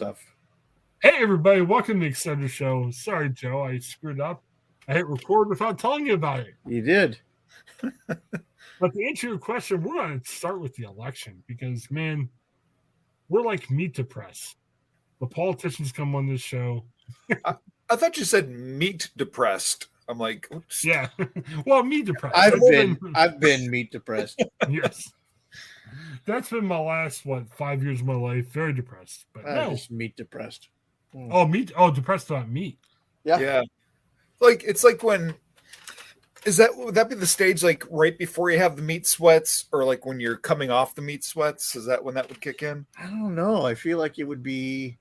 stuff. Hey, everybody, welcome to the Extender Show. Sorry, Joe, I screwed up. I hit record without telling you about it. You did. But to answer your question, we're going to start with the election because, man, we're like meat to press. The politicians come on this show. I thought you said meat depressed. I'm like, oops. Yeah. Well, meat depressed. I've been meat depressed. Yes. That's been my last, 5 years of my life. Very depressed. But no. Just meat depressed. Oh, meat. Oh, depressed about meat. Yeah. Like, it's like when, would that be the stage like right before you have the meat sweats or like when you're coming off the meat sweats? Is that when that would kick in? I don't know. I feel like it would be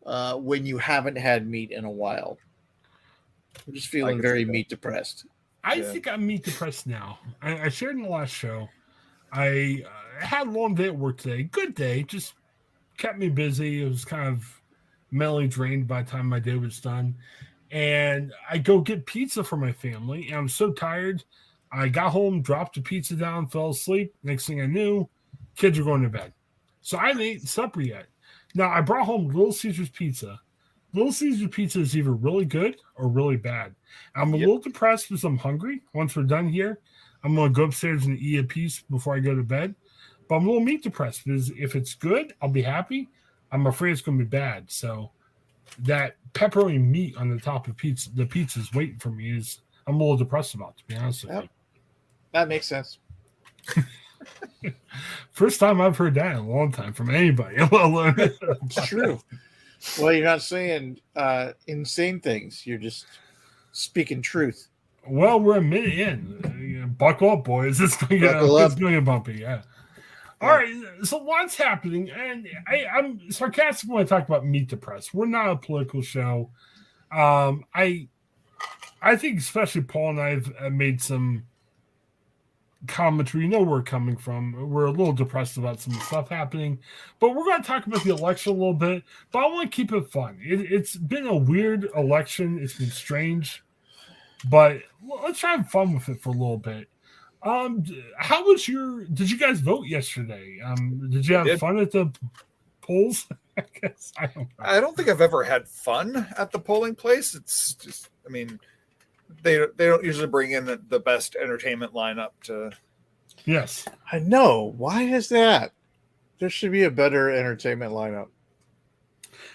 when you haven't had meat in a while. I'm just feeling very meat depressed. I think I'm meat depressed now. I shared in the last show. I had a long day at work today. Good day. Just kept me busy. It was kind of mentally drained by the time my day was done. And I go get pizza for my family. And I'm so tired. I got home, dropped the pizza down, fell asleep. Next thing I knew, kids are going to bed. So I haven't eaten supper yet. Now, I brought home Little Caesar's pizza. Little Caesar's pizza is either really good or really bad. I'm a little depressed because I'm hungry. Once we're done here, I'm going to go upstairs and eat a piece before I go to bed. But I'm a little meat depressed because if it's good, I'll be happy. I'm afraid it's going to be bad. So that pepperoni meat on the top of the pizza's waiting for me is I'm a little depressed about, to be honest with you. That makes sense. First time I've heard that in a long time from anybody. It's true. Well, you're not saying insane things. You're just speaking truth. Well, we're a minute in. Buckle up, boys. It's going to get bumpy. Yeah. All right. So what's happening? And I'm sarcastic when I talk about meat depressed. We're not a political show. I think especially Paul and I have made some comments where you know where we're coming from. We're a little depressed about some stuff happening, but we're going to talk about the election a little bit. But I want to keep it fun. It's been a weird election. It's been strange, but let's try and have fun with it for a little bit. How was did you guys vote yesterday? Did you have fun at the polls? I guess I don't think I've ever had fun at the polling place. It's just, I mean, they don't usually bring in the best entertainment lineup to. Yes, I know. Why is that? There should be a better entertainment lineup.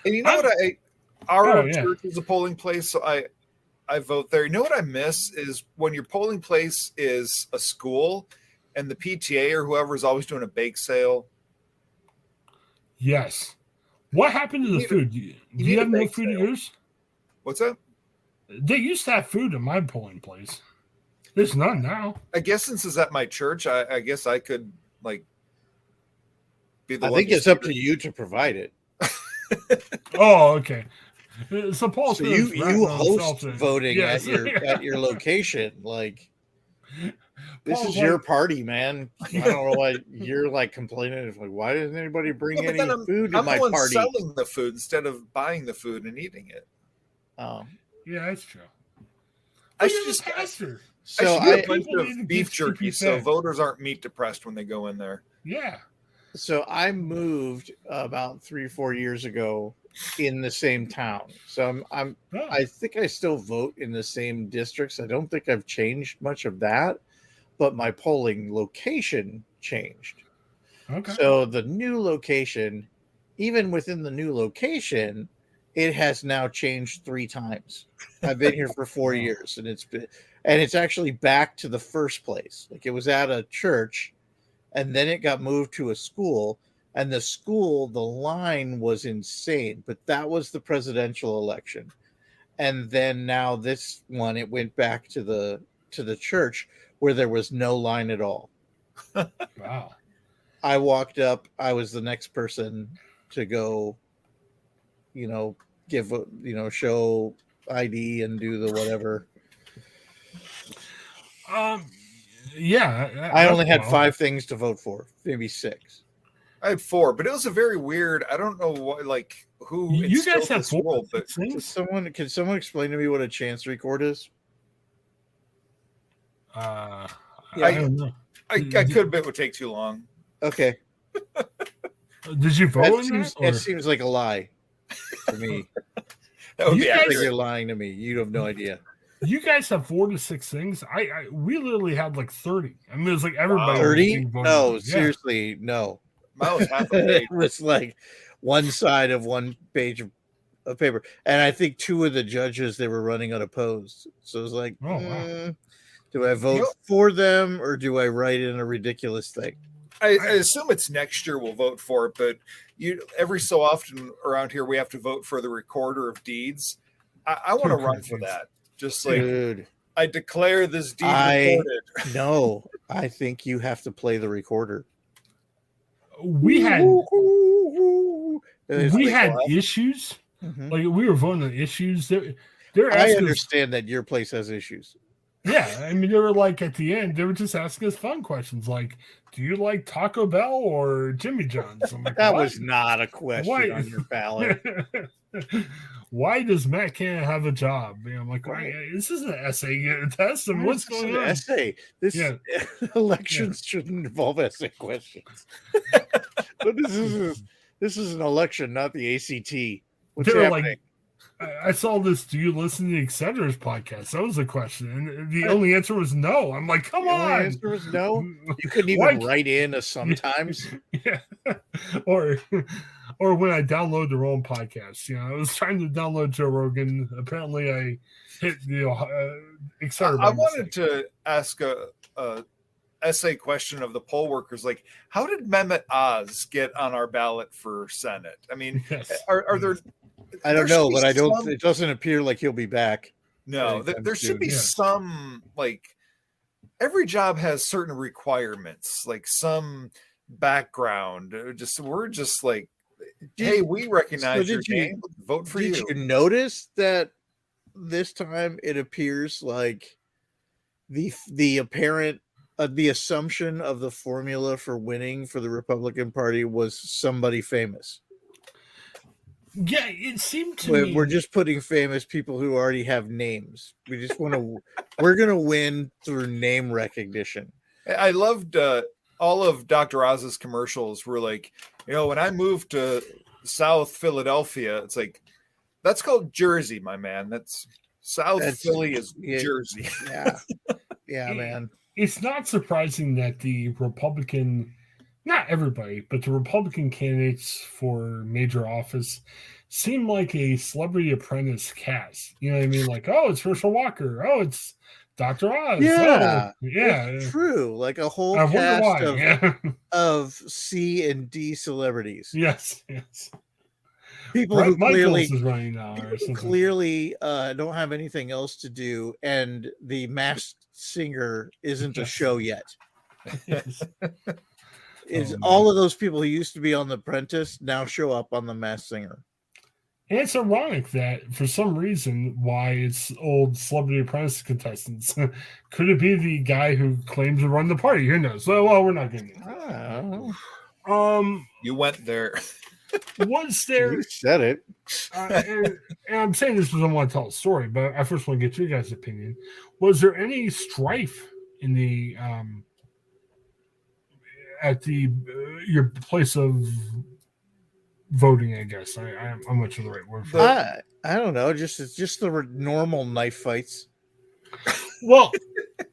And you know what? Our church is a polling place, so I vote there. You know what I miss is when your polling place is a school and the PTA or whoever is always doing a bake sale. Yes. What happened to the food? Do you have no food at yours? What's that? They used to have food at my polling place. There's none now. I guess since it's at my church, I guess I could be the one. I think it's up to you to provide it. Oh, okay. So Paul, so you host voting at your location. Like, this is your party, man. I don't know why you're complaining. Why doesn't anybody bring any food to my party? I'm selling the food instead of buying the food and eating it. Oh, yeah, that's true. I should just pastor. So I should get a bunch of beef jerky so voters aren't meat depressed when they go in there. Yeah. So I moved about 3 or 4 years ago in the same town. So I think I still vote in the same districts. I don't think I've changed much of that, but my polling location changed. Okay. So the new location, even within the new location, it has now changed 3 times. I've been here for 4 years, and it's actually back to the first place. Like, it was at a church, and then it got moved to a school. And the school, the line was insane, but that was the presidential election. And then now this one, it went back to the church where there was no line at all. Wow. I walked up. I was the next person to go, give, show ID and do the whatever. Yeah. I only had 5 things to vote for, maybe 6. I had 4, but it was a very weird. I don't know what, who you guys have 4 rule, but can someone explain to me what a chancery court is? I don't know. I could, but it would take too long. Okay. Did you vote? It seems like a lie. to me. That would be I think accurate. you're lying to me. You have no idea. You guys have 4 to 6 things. We literally had like 30. I mean, it was like everybody. 30? Was No, yeah. seriously, no. Mine was half a page. It was like one side of one page of paper, and I think 2 of the judges they were running unopposed. So it was like, wow. do I vote for them or do I write in a ridiculous thing? I assume it's next year we'll vote for it, but every so often around here we have to vote for the recorder of deeds. I want to run for that. Just like, dude, I declare this deed recorded. No, I think you have to play the recorder. We had issues. Mm-hmm. Like we were voting on issues. I understand that your place has issues. Yeah, I mean, they were like at the end, they were just asking us fun questions like, "Do you like Taco Bell or Jimmy John's?" I'm like, that what? was not a question on your ballot. Why does Matt Cannon have a job? You know, I'm like, this isn't an essay test. And what's going on? Essay. This elections shouldn't involve essay questions. But this is an election, not the ACT. What's happening? Like, I saw this. Do you listen to the Exceders podcast? That was a question, and the only answer was no. I'm like, come on. The answer was no. You couldn't even write in a sometimes. Yeah, or when I download the wrong podcast. You know, I was trying to download Joe Rogan. Apparently, I hit Exceder. I wanted to ask a essay question of the poll workers, like, how did Mehmet Oz get on our ballot for Senate? I mean, are there? I don't know, but it doesn't appear like he'll be back. No, there should be some, like, every job has certain requirements, like some background. We're just like, hey, we recognize your name, vote for you. Did you notice that this time it appears like the apparent the assumption of the formula for winning for the Republican Party was somebody famous? Yeah, it seemed to me. We're just putting famous people who already have names. We just want to. We're going to win through name recognition. I loved all of Dr. Oz's commercials. Were like, when I moved to South Philadelphia, it's like, that's called Jersey, my man. That's Philly is Jersey. Yeah, man. It's not surprising that the Republican. Not everybody, but the Republican candidates for major office seem like a Celebrity Apprentice cast. You know what I mean? Like, oh, it's Herschel Walker. Oh, it's Dr. Oz. Yeah, it's true. Like a whole cast of C and D celebrities. Yes. People who clearly don't have anything else to do, and the Masked Singer isn't a show yet. Yes. All of those people who used to be on The Apprentice now show up on The Masked Singer. And it's ironic that for some reason why it's old Celebrity Apprentice contestants. Could it be the guy who claims to run the party? Who knows? Well, we're not getting it. You went there. Was there? You said it. And I'm saying this because I want to tell a story, but I first want to get your guys' opinion. Was there any strife in the at your place of voting? I guess I'm not sure the right word for it. I don't know. It's just the normal knife fights. Well,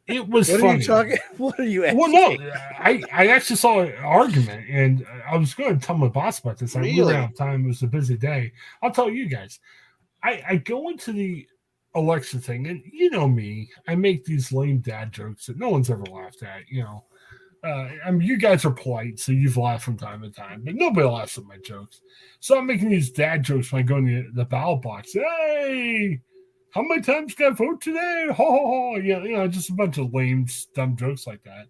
it was what funny. Are you talking? What are you asking? Well, no, I actually saw an argument, and I was going to tell my boss about this. I really ran out of time. It was a busy day. I'll tell you guys. I go into the election thing, and you know me, I make these lame dad jokes that no one's ever laughed at. I mean, you guys are polite, so you've laughed from time to time, but nobody laughs at my jokes. So I'm making these dad jokes when I go in the ballot box. Hey, how many times can I vote today? Ho, ho, ho. Just a bunch of lame, dumb jokes like that.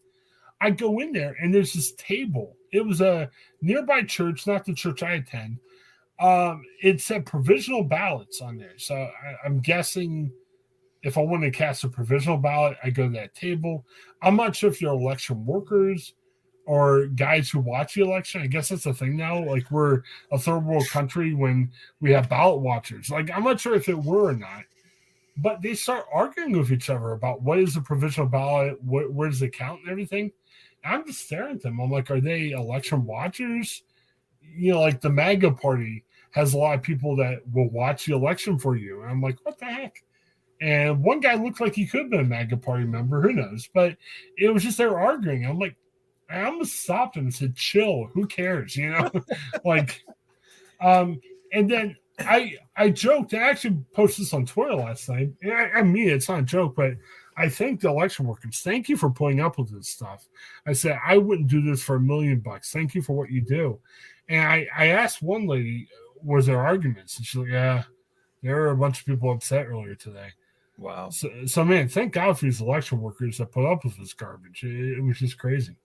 I go in there, and there's this table. It was a nearby church, not the church I attend. It said provisional ballots on there. So I'm guessing if I want to cast a provisional ballot, I go to that table. I'm not sure if you're election workers or guys who watch the election. I guess that's the thing now. Like, we're a third world country when we have ballot watchers. Like, I'm not sure if it were or not. But they start arguing with each other about what is a provisional ballot, where does it count and everything. And I'm just staring at them. I'm like, are they election watchers? Like the MAGA party has a lot of people that will watch the election for you. And I'm like, what the heck? And one guy looked like he could have been a MAGA party member. Who knows? But it was just they were arguing. I'm like, I almost stopped him and said, chill. Who cares? Like, and then I joked. I actually posted this on Twitter last night. I mean, it's not a joke, but I thank the election workers. Thank you for putting up with this stuff. I said, I wouldn't do this for $1 million. Thank you for what you do. And I asked one lady, was there arguments? And she's like, yeah, there were a bunch of people upset earlier today. Wow. So man, thank God for these election workers that put up with this garbage. It was just crazy.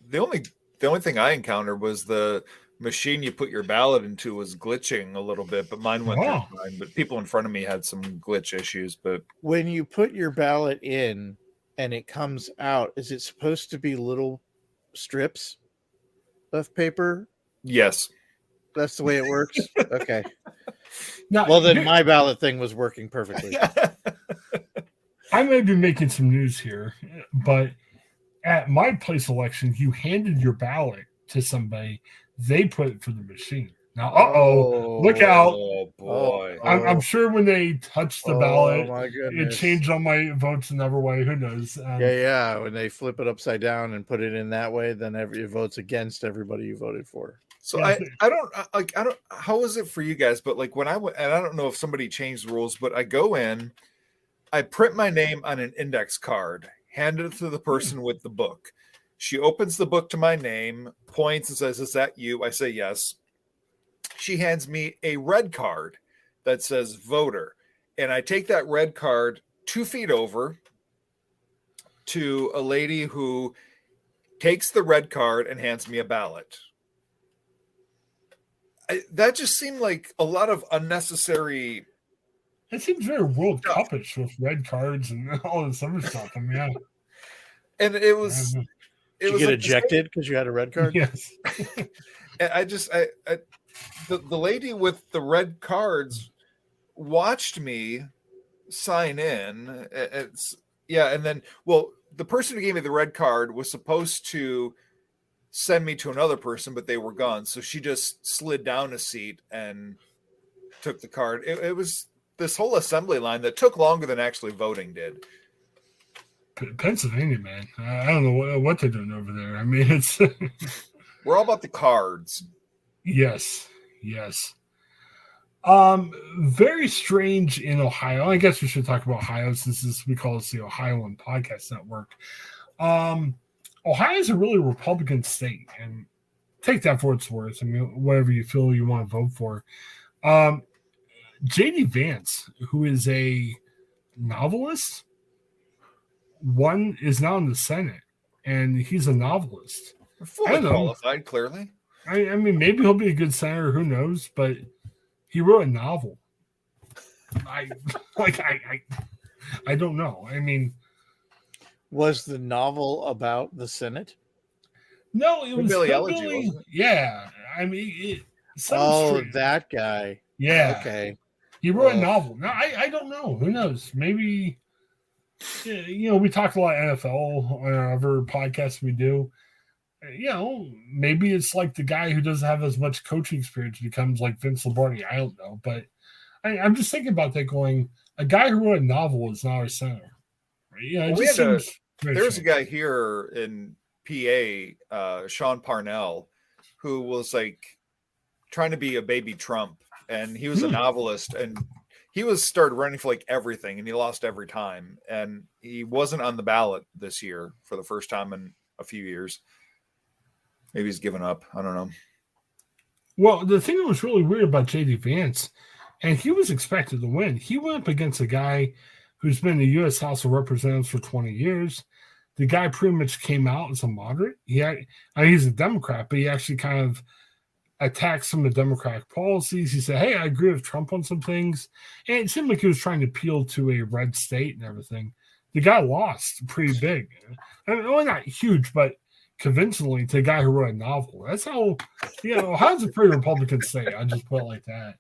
The only thing I encountered was the machine you put your ballot into was glitching a little bit, but mine went through fine. But people in front of me had some glitch issues. But when you put your ballot in and it comes out, is it supposed to be little strips of paper? Yes. That's the way it works? Okay. Now, well, then my ballot thing was working perfectly. I may be making some news here, but at my place election, you handed your ballot to somebody. They put it for the machine. Now, look out. Oh, boy. I'm sure when they touched the ballot, it changed all my votes another way. Who knows? Yeah. When they flip it upside down and put it in that way, then it votes against everybody you voted for. So I don't, how is it for you guys? But like when I went, and I don't know if somebody changed the rules, but I go in, I print my name on an index card, hand it to the person with the book. She opens the book to my name, points and says, is that you? I say yes. She hands me a red card that says voter. And I take that red card 2 feet over to a lady who takes the red card and hands me a ballot. That just seemed like a lot of unnecessary. It seems very World Cup-ish with red cards and all this other stuff. I mean, yeah. And it was. Did you get ejected because you had a red card? Yes. And the lady with the red cards watched me sign in. And then, the person who gave me the red card was supposed to send me to another person, but they were gone. So she just slid down a seat and took the card. It was this whole assembly line that took longer than actually voting did. Pennsylvania, man. I don't know what they're doing over there. I mean, it's we're all about the cards. Yes. Very strange in Ohio. I guess we should talk about Ohio since we call this the Ohioan Podcast Network. Ohio is a really Republican state, and take that for what it's worth. I mean, whatever you feel you want to vote for. J.D. Vance, who is a novelist, is now in the Senate, and he's a novelist. Fully qualified, clearly. I mean, maybe he'll be a good senator. Who knows? But he wrote a novel. I don't know. I mean, was the novel about the Senate? No, it was Billy Elegy, wasn't it? Yeah, I mean, that guy. Yeah, okay. He wrote a novel. Now I don't know. Who knows? Maybe. We talk a lot of NFL on our other podcasts we do. Maybe it's like the guy who doesn't have as much coaching experience becomes like Vince Lombardi. I don't know, but I'm just thinking about that. Going, a guy who wrote a novel is now our center. Right? There's a guy here in PA, Sean Parnell, who was like trying to be a baby Trump, and he was a novelist, and he started running for like everything, and he lost every time, and he wasn't on the ballot this year for the first time in a few years. Maybe he's given up. I don't know. Well, the thing that was really weird about J.D. Vance, and he was expected to win. He went up against a guy who's been in the U.S. House of Representatives for 20 years. The guy pretty much came out as a moderate. He's a Democrat, but he actually kind of attacked some of the Democratic policies. He said, hey, I agree with Trump on some things. And it seemed like he was trying to appeal to a red state and everything. The guy lost pretty big. I mean, well, not huge, but convincingly to a guy who wrote a novel. That's how, how's a pretty Republican state? I just put it like that.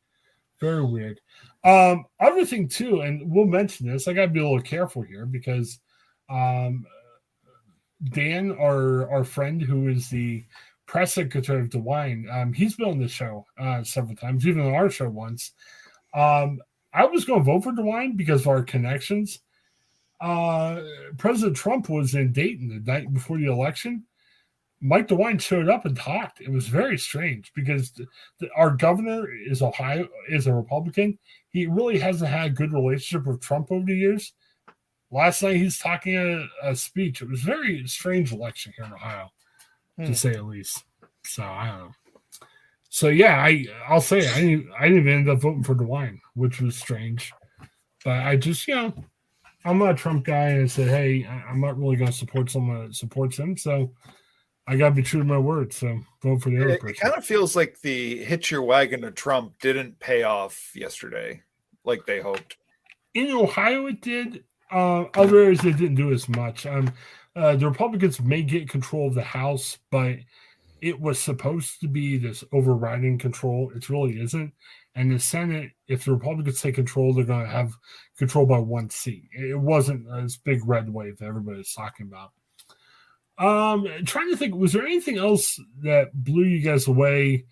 Very weird. Other thing, too, and we'll mention this, I got to be a little careful here because Dan, our friend who is the press secretary of DeWine. He's been on the show several times, even on our show once. I was going to vote for DeWine because of our connections. President Trump was in Dayton the night before the election. Mike DeWine showed up and talked. It was very strange because our governor is a Republican. He really hasn't had a good relationship with Trump over the years. Last night he's talking a speech. It was a very strange election here in Ohio, to say at least. So I don't know. So yeah, I'll say I didn't even end up voting for DeWine, which was strange. But I just, I'm not a Trump guy, and I said, hey, I'm not really going to support someone that supports him. So I got to be true to my word. So vote for the other person. It kind of feels like the hitch your wagon to Trump didn't pay off yesterday like they hoped. In Ohio, it did. Other areas, it didn't do as much. The Republicans may get control of the House, but it was supposed to be this overriding control. It really isn't. And the Senate, if the Republicans take control, they're going to have control by one seat. It wasn't this big red wave that everybody's talking about. Trying to think, was there anything else that blew you guys away?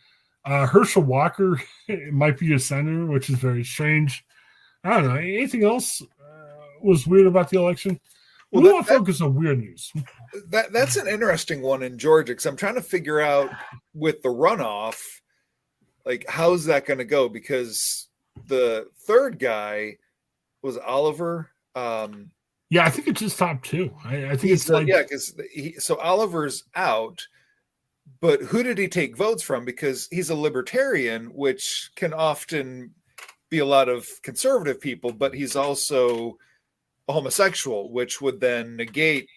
Herschel Walker might be a senator, which is very strange. I don't know. Anything else was weird about the election? We want to focus on weird news. That's an interesting one in Georgia because I'm trying to figure out with the runoff, like how's that going to go? Because the third guy was Oliver. Yeah, I think it's just top two. I think it's like because so Oliver's out, but who did he take votes from? Because he's a libertarian, which can often be a lot of conservative people, but he's also a homosexual, which would then negate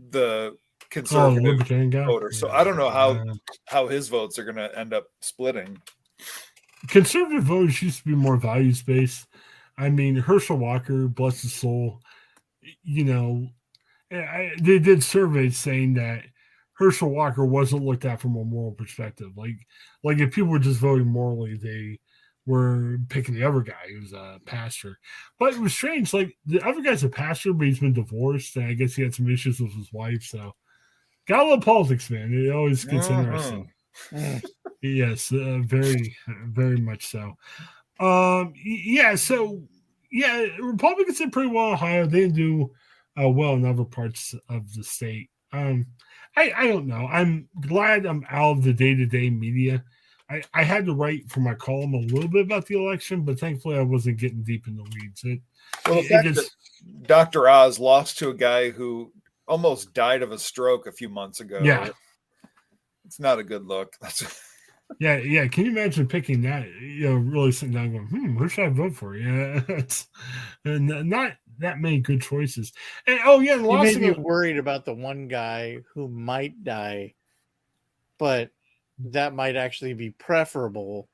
the conservative voter. So I don't know how his votes are going to end up splitting. Conservative voters used to be more values based. I mean, Herschel Walker, bless his soul, they did surveys saying that Herschel Walker wasn't looked at from a moral perspective. Like if people were just voting morally, they were picking the other guy who's a pastor. But it was strange. Like the other guy's a pastor, but he's been divorced, and I guess he had some issues with his wife. So, got a little politics, man. It always gets interesting. Yes, very, very much so. Republicans did pretty well in Ohio. They didn't do well in other parts of the state. I don't know. I'm glad I'm out of the day-to-day media. I had to write for my column a little bit about the election, but thankfully I wasn't getting deep in the weeds. Dr. Oz lost to a guy who almost died of a stroke a few months ago. Yeah. It's not a good look. Yeah. Can you imagine picking that? Really sitting down going, who should I vote for? Yeah, it's not that many good choices. And you made me worried about the one guy who might die, but that might actually be preferable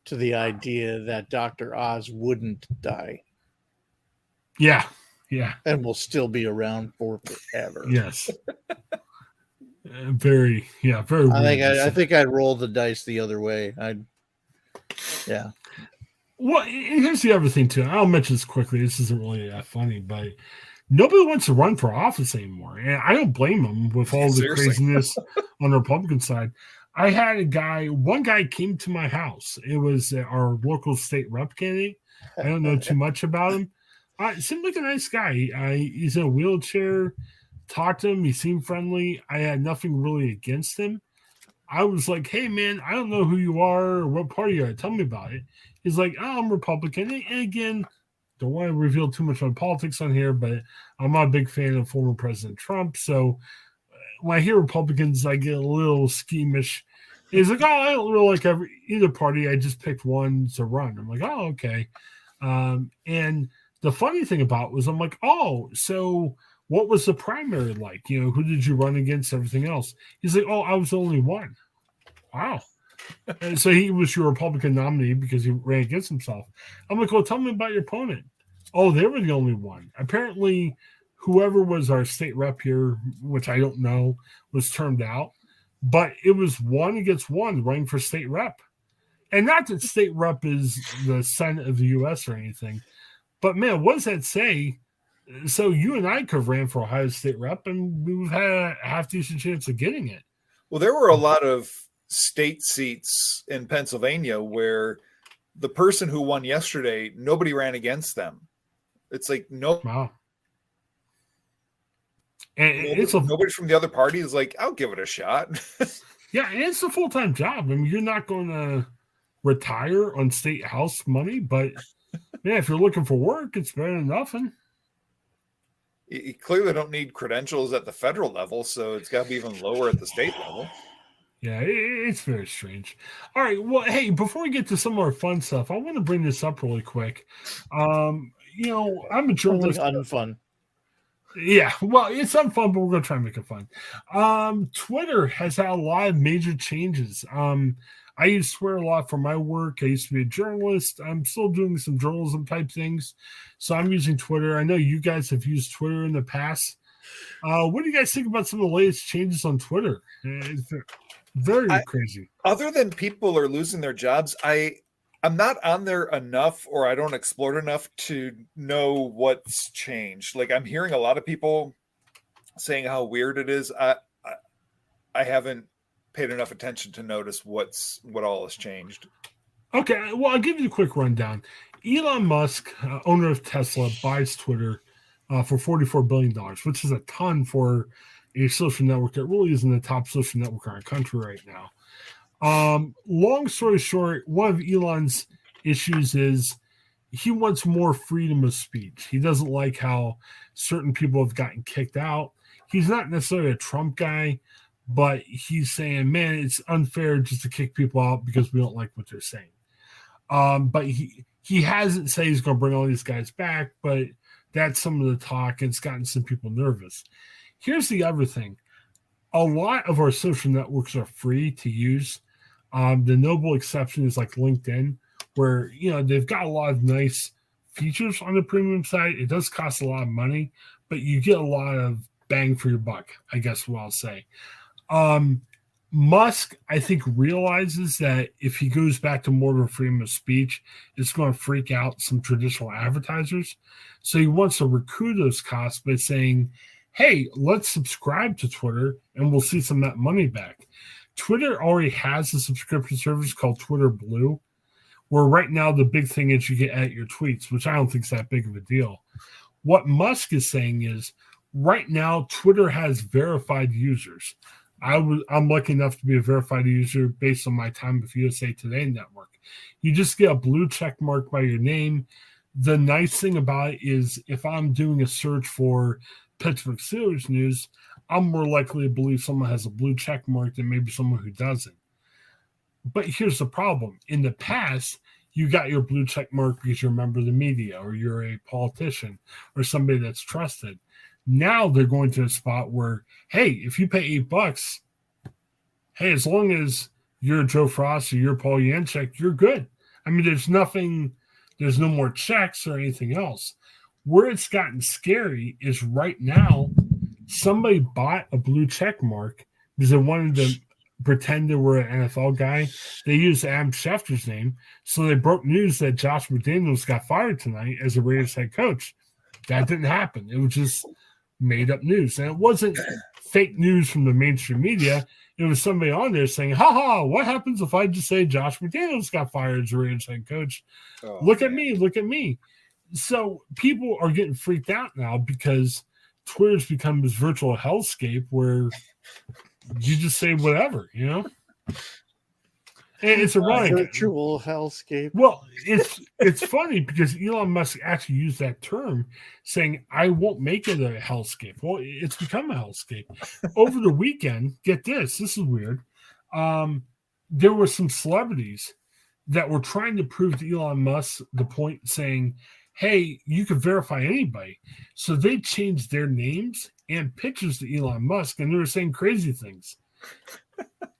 to the idea that Dr. Oz wouldn't die. Yeah. And will still be around for forever. Yes. Very weird. I think I'd roll the dice the other way. Yeah. Well, and here's the other thing too. I'll mention this quickly. This isn't really that funny, but nobody wants to run for office anymore, and I don't blame them with all the craziness on the Republican side. I had one guy came to my house. It was our local state rep candidate. I don't know too much about him. Seemed like a nice guy. He's in a wheelchair. Talked to him. He seemed friendly. I had nothing really against him. I was like, hey, man, I don't know who you are or what party you are. Tell me about it. He's like, I'm Republican. And again, don't want to reveal too much on politics on here, but I'm not a big fan of former President Trump. So when I hear Republicans, I get a little squeamish. He's like, I don't really like either party. I just picked one to run. I'm like, oh, okay. And the funny thing about it was I'm like, so what was the primary like? Who did you run against? Everything else. He's like, I was the only one. Wow. And so he was your Republican nominee because he ran against himself. I'm like, well, tell me about your opponent. Oh, they were the only one. Apparently, whoever was our state rep here, which I don't know, was turned out. But it was one against one running for state rep. And not that state rep is the Senate of the U.S. or anything. But, man, what does that say? So you and I could have ran for Ohio state rep, and we would have had a half-decent chance of getting it. Well, there were a lot of state seats in Pennsylvania where the person who won yesterday, nobody ran against them. It's like Wow. And nobody from the other party is like, I'll give it a shot. Yeah, and it's a full-time job. I mean, you're not going to retire on state house money, but yeah, if you're looking for work, it's better than nothing. You clearly don't need credentials at the federal level, so it's got to be even lower at the state level. Yeah, it's very strange. All right, well, hey, before we get to some more fun stuff, I want to bring this up really quick. I'm a journalist. Something unfun. Yeah, well, it's unfun, but we're going to try and make it fun. Twitter has had a lot of major changes. I use Twitter a lot for my work. I used to be a journalist. I'm still doing some journalism type things. So I'm using Twitter. I know you guys have used Twitter in the past. What do you guys think about some of the latest changes on Twitter? It's very crazy. Other than people are losing their jobs, I'm not on there enough, or I don't explore it enough to know what's changed. Like, I'm hearing a lot of people saying how weird it is. I haven't paid enough attention to notice what all has changed. Okay, well, I'll give you a quick rundown. Elon Musk, owner of Tesla, buys Twitter for $44 billion, which is a ton for a social network that really isn't the top social network in our country right now. Long story short, one of Elon's issues is he wants more freedom of speech. He doesn't like how certain people have gotten kicked out. He's not necessarily a Trump guy, but he's saying, man, it's unfair just to kick people out because we don't like what they're saying. But he hasn't said he's going to bring all these guys back, but that's some of the talk, and it's gotten some people nervous. Here's the other thing. A lot of our social networks are free to use. The noble exception is like LinkedIn, where they've got a lot of nice features on the premium site. It does cost a lot of money, but you get a lot of bang for your buck, I guess what I'll say. Musk, I think, realizes that if he goes back to more of a freedom of speech, it's going to freak out some traditional advertisers. So he wants to recoup those costs by saying, hey, let's subscribe to Twitter and we'll see some of that money back. Twitter already has a subscription service called Twitter Blue, where right now the big thing is you get at your tweets, which I don't think is that big of a deal. What Musk is saying is right now Twitter has verified users. I'm lucky enough to be a verified user based on my time with USA Today Network. You just get a blue check mark by your name. The nice thing about it is if I'm doing a search for Pittsburgh Steelers news, I'm more likely to believe someone has a blue check mark than maybe someone who doesn't. But here's the problem. In the past, you got your blue check mark because you're a member of the media or you're a politician or somebody that's trusted. Now they're going to a spot where, hey, if you pay $8, hey, as long as you're Joe Frost or you're Paul Yanchek, you're good. I mean, there's no more checks or anything else. Where it's gotten scary is right now, somebody bought a blue check mark because they wanted to pretend they were an NFL guy. They used Adam Schefter's name. So they broke news that Josh McDaniels got fired tonight as a Raiders head coach. That didn't happen. It was just made up news. And it wasn't fake news from the mainstream media. It was somebody on there saying, what happens if I just say Josh McDaniels got fired as a Raiders head coach? Look at me. So people are getting freaked out now because Twitter's become this virtual hellscape where you just say whatever, And it's ironic. Virtual hellscape. Well, it's funny because Elon Musk actually used that term saying, I won't make it a hellscape. Well, it's become a hellscape. Over the weekend, get this is weird. There were some celebrities that were trying to prove to Elon Musk the point saying, hey, you can verify anybody. So they changed their names and pictures to Elon Musk, and they were saying crazy things.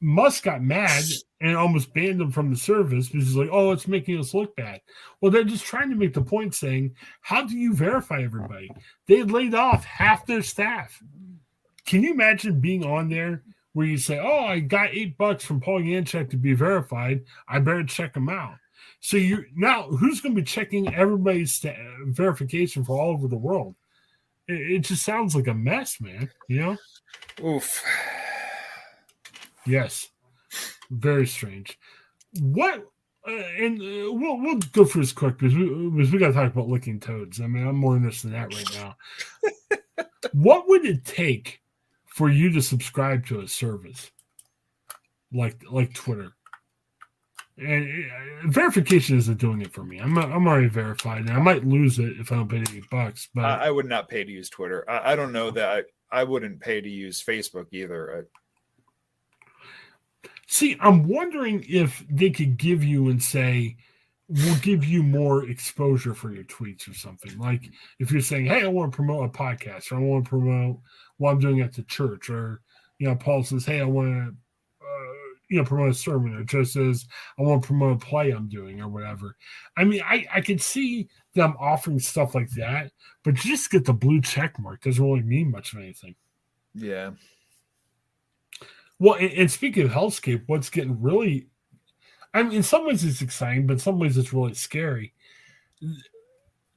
Musk got mad and almost banned them from the service because he's like, oh, it's making us look bad. Well, they're just trying to make the point saying, how do you verify everybody? They laid off half their staff. Can you imagine being on there where you say, oh, I got $8 from Paul Yanchek to be verified. I better check them out. So now who's going to be checking everybody's verification for all over the world? It just sounds like a mess, man. Oof. Yes, very strange. What? We'll go through this quick because we got to talk about licking toads. I mean, I'm more interested in that right now. What would it take for you to subscribe to a service like Twitter? And verification isn't doing it for me. I'm already verified, and I might lose it if I don't pay $8. But I would not pay to use Twitter. I don't know that I wouldn't pay to use Facebook either. See, I'm wondering if they could give you and say, we'll give you more exposure for your tweets or something. Like if you're saying, hey, I want to promote a podcast, or I want to promote what I'm doing at the church, or, Paul says, hey, I want to, promote a sermon, or Joe says, I want to promote a play I'm doing or whatever. I mean, I could see them offering stuff like that, but just get the blue check mark doesn't really mean much of anything. Yeah. Well, and speaking of Hellscape, what's getting really, I mean, in some ways it's exciting, but in some ways it's really scary.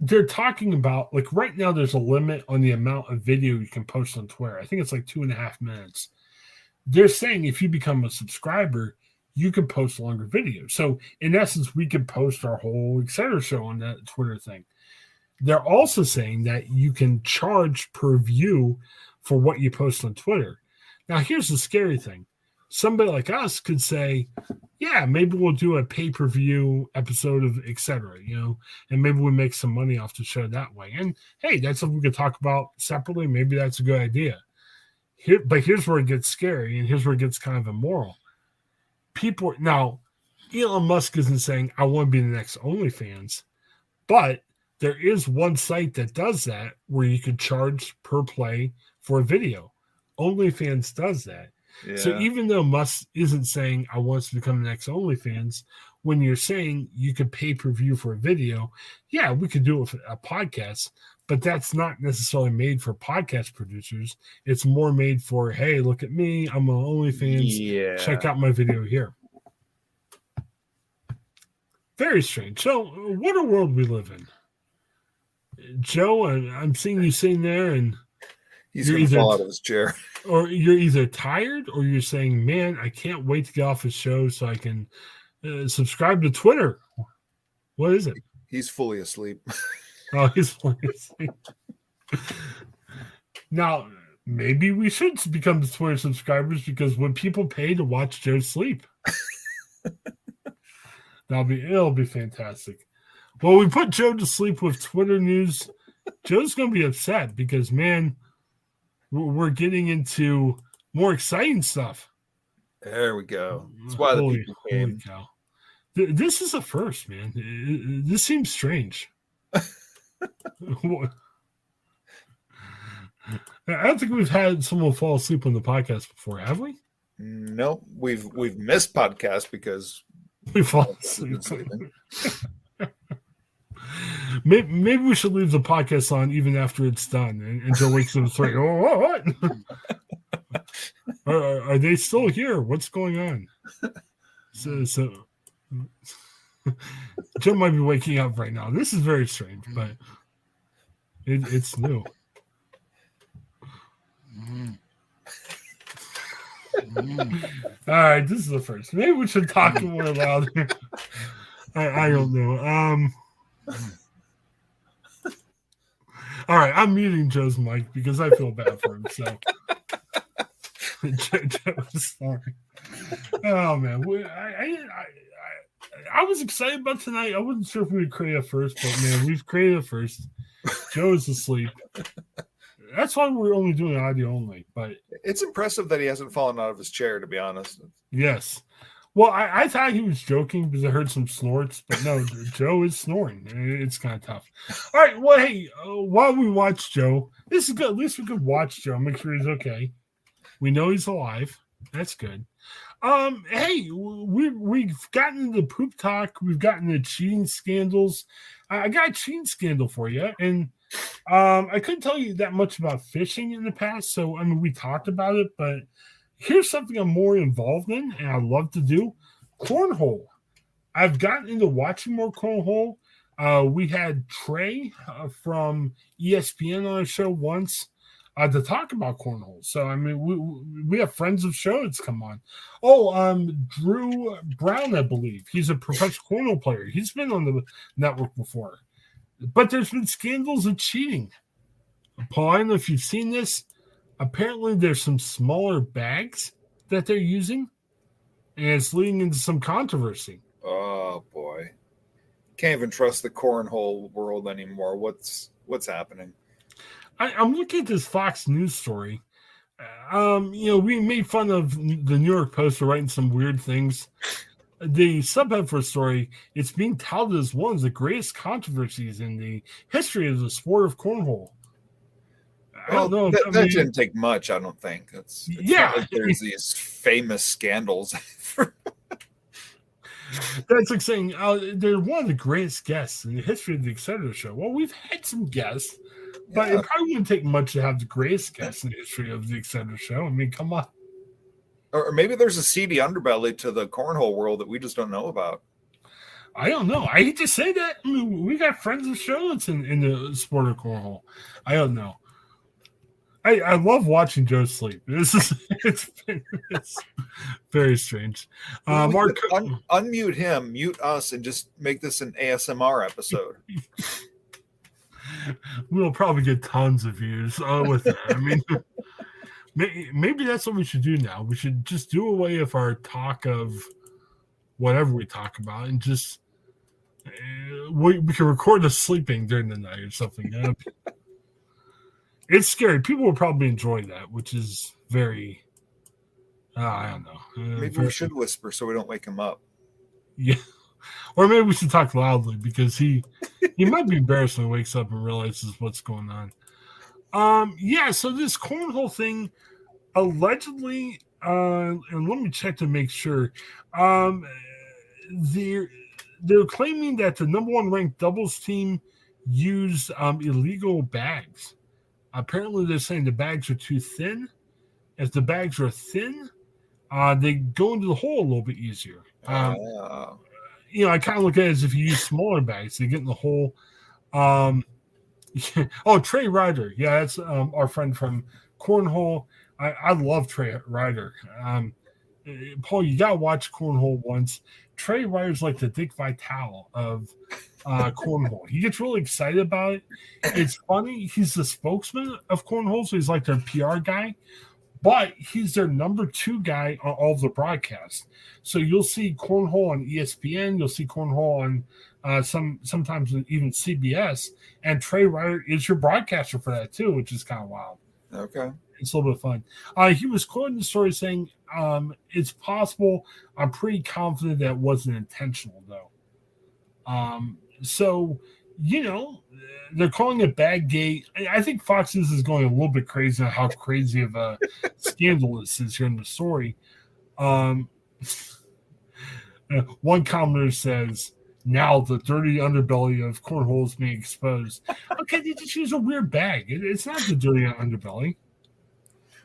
They're talking about, like right now there's a limit on the amount of video you can post on Twitter. I think it's like 2.5 minutes. They're saying if you become a subscriber, you can post longer videos. So in essence, we could post our whole etc. show on that Twitter thing. They're also saying that you can charge per view for what you post on Twitter. Now, here's the scary thing. Somebody like us could say, yeah, maybe we'll do a pay-per-view episode of etc., and maybe we'll make some money off the show that way. And hey, that's something we could talk about separately. Maybe that's a good idea. But here's where it gets scary, and here's where it gets kind of immoral. Now, Elon Musk isn't saying, I want to be the next OnlyFans, but there is one site that does that where you could charge per play for a video. OnlyFans does that. Yeah. So even though Musk isn't saying, I want to become the next OnlyFans, when you're saying you could pay per view for a video, yeah, we could do it with a podcast, but that's not necessarily made for podcast producers. It's more made for, hey, look at me, I'm on OnlyFans. Yeah. Check out my video here. Very strange. So what a world we live in. Joe, I'm seeing you sitting there and he's going to fall out of his chair. Or you're either tired or you're saying, man, I can't wait to get off his show so I can subscribe to Twitter. What is it? He's fully asleep. Oh, he's fully asleep. Now, maybe we should become the Twitter subscribers because when people pay to watch Joe sleep, it'll be fantastic. Well, we put Joe to sleep with Twitter news. Joe's going to be upset because, man, we're getting into more exciting stuff. There we go. That's why the people came. Holy cow. This is a first, man. This seems strange. I don't think we've had someone fall asleep on the podcast before, have we? No, we've missed podcasts because we fall asleep. Maybe we should leave the podcast on even after it's done until wakes up 3. Oh, what? Are they still here? What's going on? So Joe might be waking up right now. This is very strange, but it's new. All right, this is the first. Maybe we should talk more louder. I don't know. All right, I'm muting Joe's mic because I feel bad for him. So, sorry. Oh man, I was excited about tonight. I wasn't sure if we would create a first, but man, we've created a first. Joe is asleep. That's why we're only doing audio only. But it's impressive that he hasn't fallen out of his chair, to be honest. Yes. Well, I thought he was joking because I heard some snorts, but no, Joe is snoring. It's kind of tough. All right. Well, hey, while we watch Joe, this is good. At least we could watch Joe, make sure he's okay. We know he's alive. That's good. Hey, we've gotten into poop talk. We've gotten the cheating scandals. I got a cheating scandal for you, and I couldn't tell you that much about fishing in the past. So I mean, we talked about it, but here's something I'm more involved in, and I love to do: cornhole. I've gotten into watching more cornhole. We had Trey from ESPN on our show once. to talk about cornhole. So I mean, we have friends of show that's come on. Oh, Drew Brown, I believe he's a professional cornhole player. He's been on the network before, but there's been scandals of cheating. Paul, I don't know if you've seen this. Apparently, there's some smaller bags that they're using, and it's leading into some controversy. Oh boy, can't even trust the cornhole world anymore. What's happening? I'm looking at this Fox News story. We made fun of the New York Post for writing some weird things. The subhead for the story, it's being touted as one of the greatest controversies in the history of the sport of cornhole. I don't know. That didn't take much, I don't think. It's not like there's these famous scandals. That's like saying they're one of the greatest guests in the history of the Etc. Show. Well, we've had some guests, but it probably wouldn't take much to have the greatest guests in the history of the Etc. Show. I mean, come on. Or maybe there's a seedy underbelly to the cornhole world that we just don't know about. I don't know. I hate to say that. I mean, we got friends of show that's in the sport of cornhole. I don't know. I love watching Joe sleep. It's very strange. Mark, unmute him, mute us, and just make this an ASMR episode. We'll probably get tons of views with that. I mean, maybe that's what we should do now. We should just do away with our talk of whatever we talk about and just we can record us sleeping during the night or something. It's scary. People will probably enjoy that, which is very, I don't know. Maybe we should whisper so we don't wake him up. Yeah. Or maybe we should talk loudly because he might be embarrassed when he wakes up and realizes what's going on. So this cornhole thing, allegedly, and let me check to make sure, they're claiming that the number one ranked doubles team used illegal bags. Apparently, they're saying the bags are too thin. If the bags are thin, they go into the hole a little bit easier. I kind of look at it as if you use smaller bags, they get in the hole. Trey Ryder. Yeah, that's our friend from Cornhole. I love Trey Ryder. Paul, you got to watch Cornhole once. Trey Ryder's like the Dick Vitale of cornhole. He gets really excited about it. It's funny. He's the spokesman of cornhole, so he's like their PR guy, but he's their number 2 guy on all of the broadcasts. So you'll see cornhole on ESPN, you'll see cornhole on sometimes even CBS, and Trey Ryder is your broadcaster for that too, which is kind of wild. Okay. It's a little bit fun. He was quoting the story saying, it's possible. I'm pretty confident that wasn't intentional, though. So, they're calling it Baggate. I think Fox News is going a little bit crazy on how crazy of a scandal this is here in the story. One commenter says, now the dirty underbelly of cornhole is being exposed. Okay, they just use a weird bag. It's not the dirty underbelly.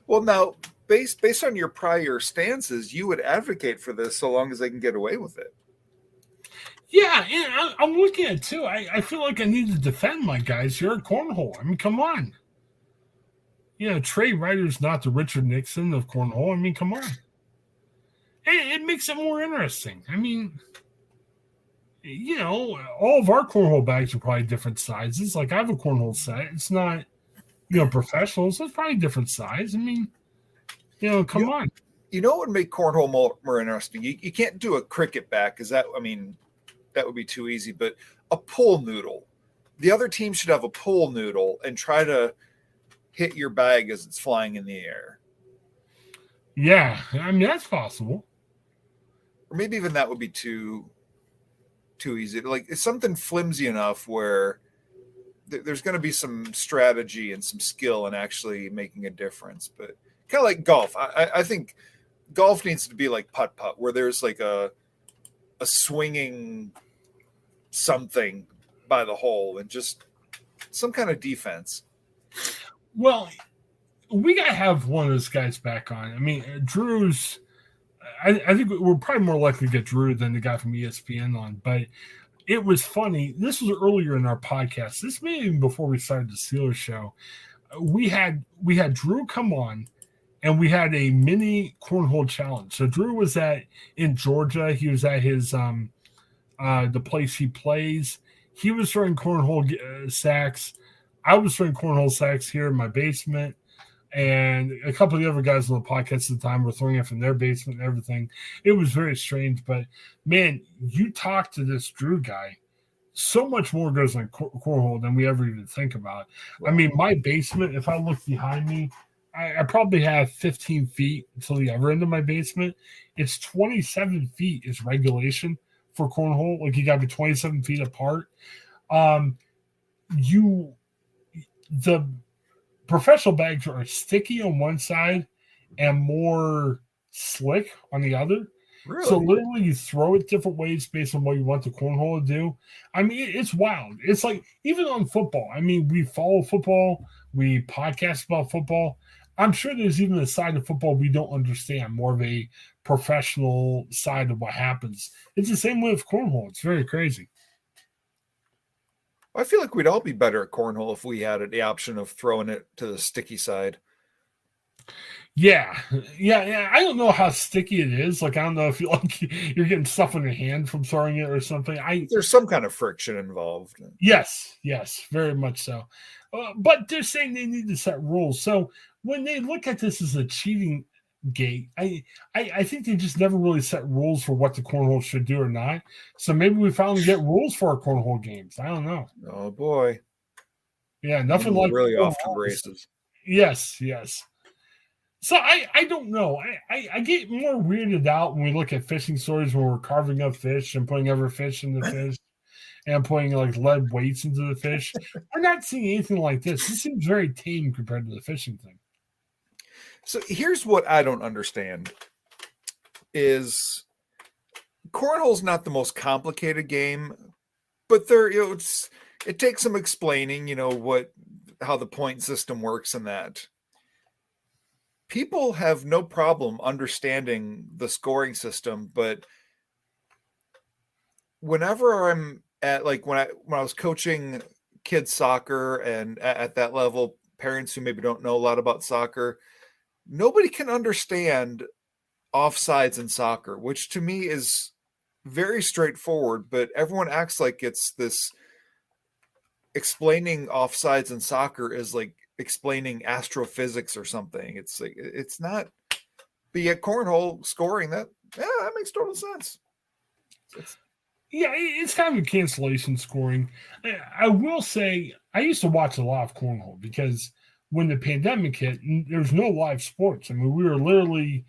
Well, now, based on your prior stances, you would advocate for this so long as they can get away with it. Yeah, and I'm looking at it too. I feel like I need to defend my guys here at Cornhole. I mean, come on. Trey Ryder's not the Richard Nixon of Cornhole. I mean, come on. It makes it more interesting. I mean, all of our cornhole bags are probably different sizes. Like I have a cornhole set. It's not, professional, so it's probably different size. I mean, come on. What would make cornhole more interesting? You can't do a cricket bat because that would be too easy, but a pool noodle. The other team should have a pool noodle and try to hit your bag as it's flying in the air. Yeah, I mean, that's possible. Or maybe even that would be too easy. Like it's something flimsy enough where there's going to be some strategy and some skill in actually making a difference. But kind of like golf. I think golf needs to be like putt-putt, where there's like a swinging something by the hole and just some kind of defense. Well, we got to have one of those guys back on. I mean, Drew's, I think we're probably more likely to get Drew than the guy from ESPN on, but it was funny. This was earlier in our podcast. This may even before we started the Steelers show. we had Drew come on, and we had a mini cornhole challenge. So Drew was in Georgia. He was at his the place he plays. He was throwing cornhole sacks. I was throwing cornhole sacks here in my basement. And a couple of the other guys on the podcast at the time were throwing it from their basement and everything. It was very strange. But, man, you talk to this Drew guy, so much more goes on cornhole than we ever even think about. Wow. I mean, my basement, if I look behind me, I probably have 15 feet to the other end of my basement. It's 27 feet is regulation for cornhole. Like, you got to be 27 feet apart. The professional bags are sticky on one side and more slick on the other. Really? So literally you throw it different ways based on what you want the cornhole to do. I mean, it's wild. It's like even on football. I mean, we follow football. We podcast about football. I'm sure there's even a side of football we don't understand, more of a professional side of what happens. It's the same way with cornhole. It's very crazy. I feel like we'd all be better at cornhole if we had the option of throwing it to the sticky side. Yeah. I don't know how sticky it is. Like, I don't know if you're getting stuff on your hand from throwing it or something. There's some kind of friction involved. Yes, very much so. But they're saying they need to set rules. So when they look at this as a cheating gate, I think they just never really set rules for what the cornhole should do or not. So maybe we finally get rules for our cornhole games. I don't know. Oh boy. Yeah, nothing like really off to the races. Yes. So I don't know. I get more weirded out when we look at fishing stories where we're carving up fish and putting other fish in the fish and putting like lead weights into the fish. We're not seeing anything like this. This seems very tame compared to the fishing thing. So here's what I don't understand is cornhole's not the most complicated game, but it takes some explaining, how the point system works and that. People have no problem understanding the scoring system, but whenever I'm at when I was coaching kids soccer and at that level, parents who maybe don't know a lot about soccer, nobody can understand offsides in soccer, which to me is very straightforward, but everyone acts like it's this explaining offsides in soccer is like explaining astrophysics or something. It's like, it's not, but yet cornhole scoring that makes total sense. It's kind of a cancellation scoring. I will say I used to watch a lot of cornhole because when the pandemic hit, there's no live sports. I mean, we were literally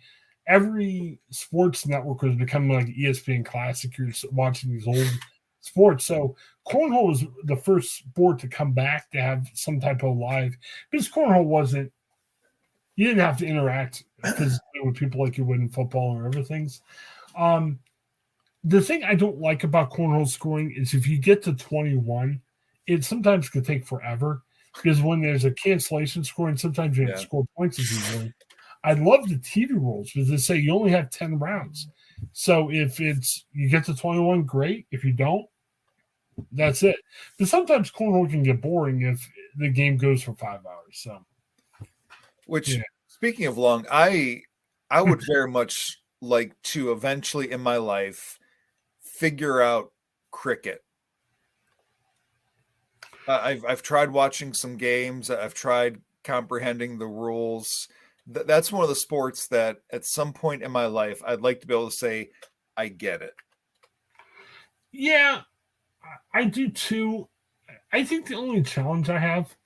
every sports network was becoming like ESPN Classic. You're watching these old sports. So cornhole was the first sport to come back to have some type of live, because cornhole you didn't have to interact physically with people like you would in football or other things. The thing I don't like about cornhole scoring is if you get to 21, it sometimes can take forever, because when there's a cancellation scoring, sometimes you have to score points as easily. I love the TV rules because they say you only have 10 rounds. So if you get to 21, great. If you don't, that's it. But sometimes cornhole can get boring if the game goes for 5 hours. So, speaking of long, I would very much like to eventually in my life figure out cricket. I've tried watching some games. I've tried comprehending the rules. That's one of the sports that at some point in my life, I'd like to be able to say, I get it. Yeah, I do too. I think the only challenge I have,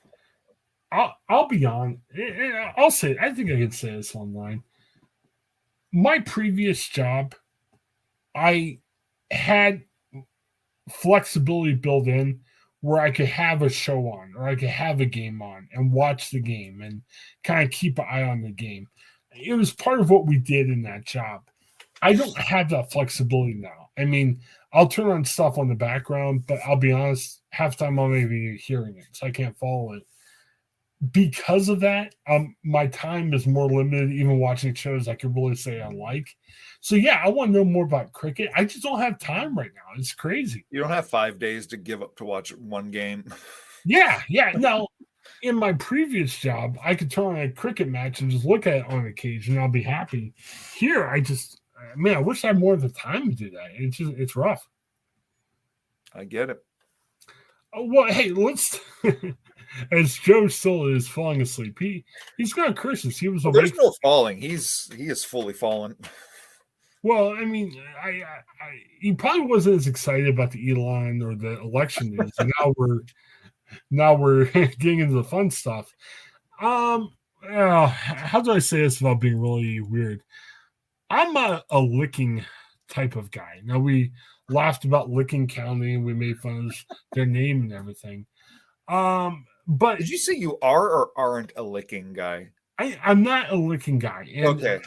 I'll be on. I'll say, I think I can say this online. My previous job, I had flexibility built in where I could have a show on or I could have a game on and watch the game and kind of keep an eye on the game. It was part of what we did in that job. I don't have that flexibility now. I mean, I'll turn on stuff on the background, but I'll be honest, half the time I'm not even hearing it, so I can't follow it. Because of that, my time is more limited, even watching shows I could really say I like. So, I want to know more about cricket. I just don't have time right now. It's crazy. You don't have 5 days to give up to watch one game. Yeah. No, In my previous job, I could turn on a cricket match and just look at it on occasion. I'll be happy. Here, I wish I had more of the time to do that. It's rough. I get it. Well, hey, let's. As Joe still is falling asleep, he's got curses. He was awake. There's no falling. He is fully fallen. Well, I mean, he probably wasn't as excited about the Elon or the election news. And now we're getting into the fun stuff. How do I say this without being really weird? I'm a licking type of guy. Now, we laughed about Licking County and we made fun of their name and everything. But did you say you are or aren't a licking guy? I'm not a licking guy. And okay.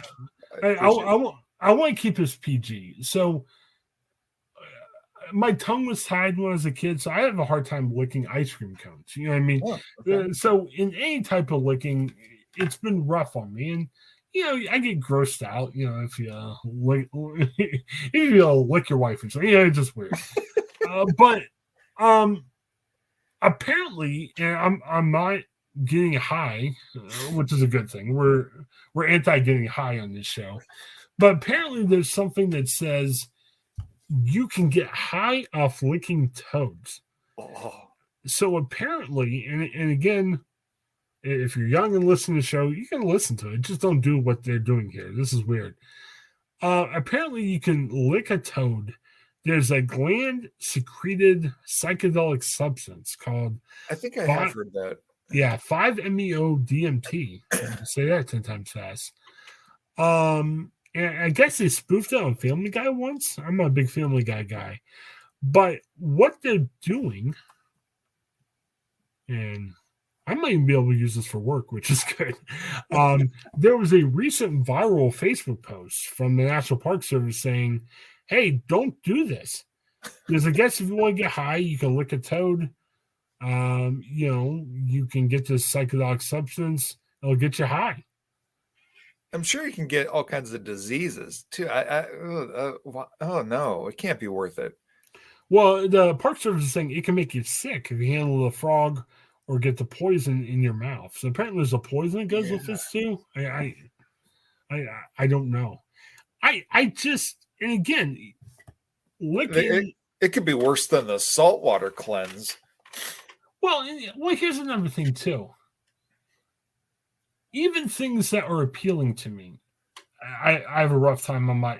I want to keep this PG. So my tongue was tied when I was a kid, so I have a hard time licking ice cream cones. You know what I mean? Oh, okay. So in any type of licking, it's been rough on me. And, I get grossed out, if you lick your wife or something. It's just weird. But apparently, and I'm not getting high, which is a good thing. We're anti getting high on this show. But apparently there's something that says you can get high off licking toads. Oh. So apparently, and again, if you're young and listen to the show, you can listen to it. Just don't do what they're doing here. This is weird. Apparently you can lick a toad. There's a gland-secreted psychedelic substance called... I think I have heard that. Yeah, 5-MeO-DMT. Say that 10 times fast. And I guess they spoofed it on Family Guy once. I'm not a big Family Guy guy. But what they're doing, and I might even be able to use this for work, which is good. There was a recent viral Facebook post from the National Park Service saying, hey, don't do this. Because I guess if you want to get high, you can lick a toad. You can get this psychedelic substance. It'll get you high. I'm sure you can get all kinds of diseases too. Oh no, it can't be worth it. Well, the Park Service is saying it can make you sick if you handle the frog or get the poison in your mouth. So apparently there's a poison that goes with this too. I don't know. I just, and again, licking. It could be worse than the saltwater cleanse. Well, here's another thing too. Even things that are appealing to me, I have a rough time on my.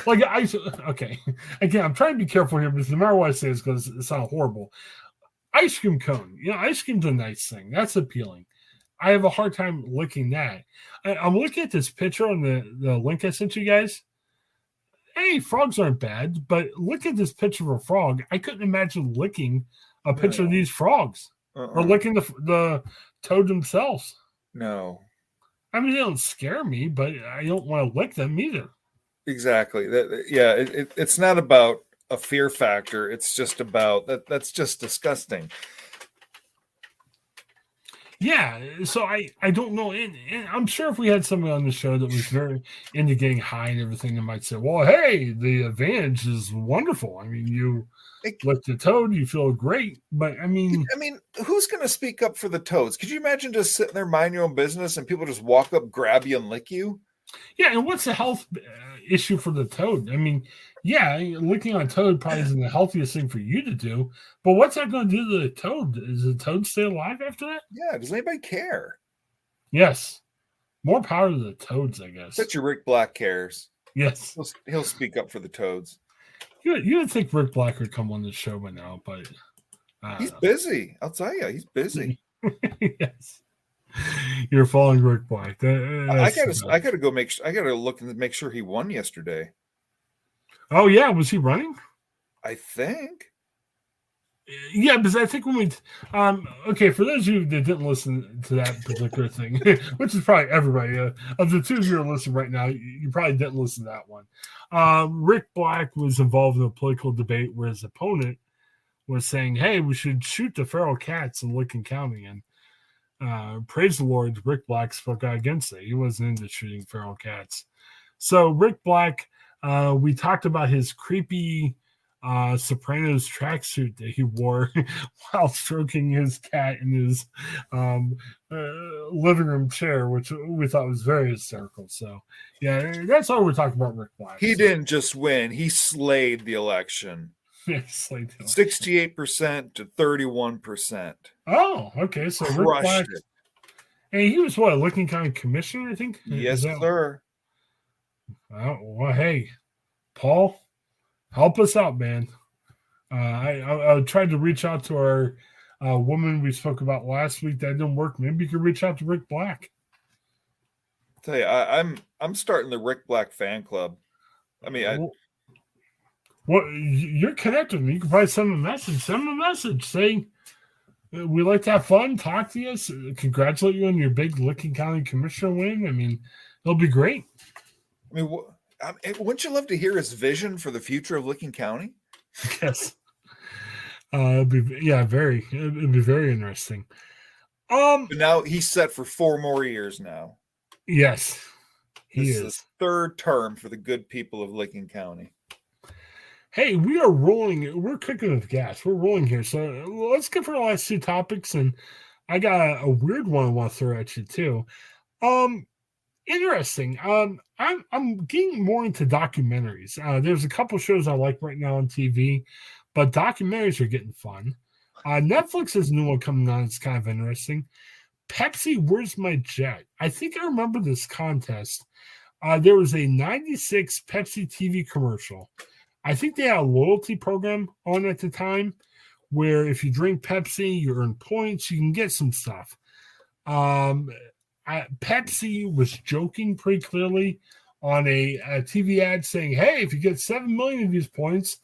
Okay. Again, I'm trying to be careful here because no matter what I say, it's going to sound horrible. Ice cream cone. Ice cream's a nice thing. That's appealing. I have a hard time licking that. I'm looking at this picture on the link I sent you guys. Hey, frogs aren't bad, but look at this picture of a frog. I couldn't imagine licking a picture of these frogs or licking the toad themselves. No. I mean, they don't scare me, but I don't want to lick them either. Exactly. It's not about a fear factor. It's just about that's just disgusting. Yeah, so I don't know, and I'm sure if we had somebody on the show that was very into getting high and everything, they might say, well, hey, the advantage is wonderful. I mean, you lick the toad, you feel great, but I mean, who's going to speak up for the toads? Could you imagine just sitting there, mind your own business, and people just walk up, grab you, and lick you? Yeah, and what's the health issue for the toad? I mean, yeah, licking on a toad probably isn't the healthiest thing for you to do, but what's that going to do to the toad? Is the toad stay alive after that? Yeah, does anybody care? Yes. More power to the toads, I guess. Bet your Rick Black cares. Yes. He'll speak up for the toads. You would think Rick Black would come on the show by now, but... he's busy. I'll tell you, he's busy. Yes. You're following Rick Black. I gotta go I gotta look and make sure he won yesterday. Oh yeah, was he running? I think. Yeah, because I think when we okay, for those of you that didn't listen to that particular thing, which is probably everybody, of the two of you are listening right now, you probably didn't listen to that one. Rick Black was involved in a political debate where his opponent was saying, hey, we should shoot the feral cats in Licking County, and praise the Lord, Rick Black spoke out against it. He wasn't into shooting feral cats. So Rick Black, we talked about his creepy Sopranos tracksuit that he wore while stroking his cat in his living room chair, which we thought was very hysterical. So, yeah, that's all we're talking about Rick Black. He didn't just win, he slayed the election. 68% to 31%. Oh, okay. So Rick Black, it. And he was what, Licking County Commissioner, I think? Yes, sir. Well, hey, Paul, help us out, man. I tried to reach out to our woman we spoke about last week. That didn't work. Maybe you could reach out to Rick Black. I'll tell you, I'm starting the Rick Black fan club. I mean, you're connected with me. You can probably send him a message. Send him a message saying we like to have fun, talk to you, congratulate you on your big Licking County Commissioner win. I mean, it'll be great. I mean, wouldn't you love to hear his vision for the future of Licking County? Yes. It'd be very interesting. But now he's set for 4 more years now. Yes, he is. His 3rd term for the good people of Licking County. Hey, we are rolling. We're cooking with gas. We're rolling here. So let's get for the last 2 topics. And I got a weird one I want to throw at you too. Interesting. I'm getting more into documentaries. There's a couple shows I like right now on TV, but documentaries are getting fun. Netflix has a new one coming on. It's kind of interesting. Pepsi, Where's My Jet? I think I remember this contest. There was a 96 Pepsi TV commercial. I think they had a loyalty program on at the time where if you drink Pepsi, you earn points. You can get some stuff. Pepsi was joking pretty clearly on a TV ad saying, hey, if you get 7 million of these points,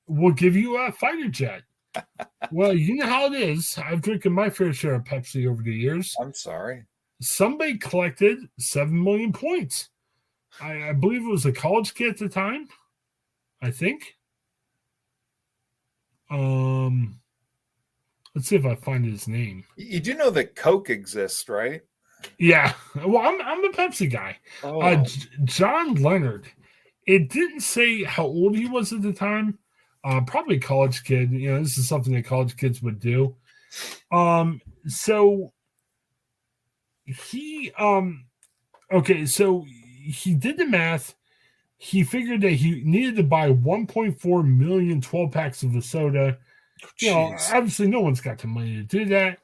we'll give you a fighter jet. Well, you know how it is. I've drinking my fair share of Pepsi over the years. I'm sorry. Somebody collected 7 million points. I believe it was a college kid at the time. I think. Let's see if I find his name. You do know that Coke exists, right? Yeah. Well, I'm a Pepsi guy. Oh. John Leonard. It didn't say how old he was at the time. Probably a college kid. You know, this is something that college kids would do. So he okay, so he did the math. He figured that he needed to buy 1.4 million 12-packs of the soda. You know, obviously no one's got the money to do that,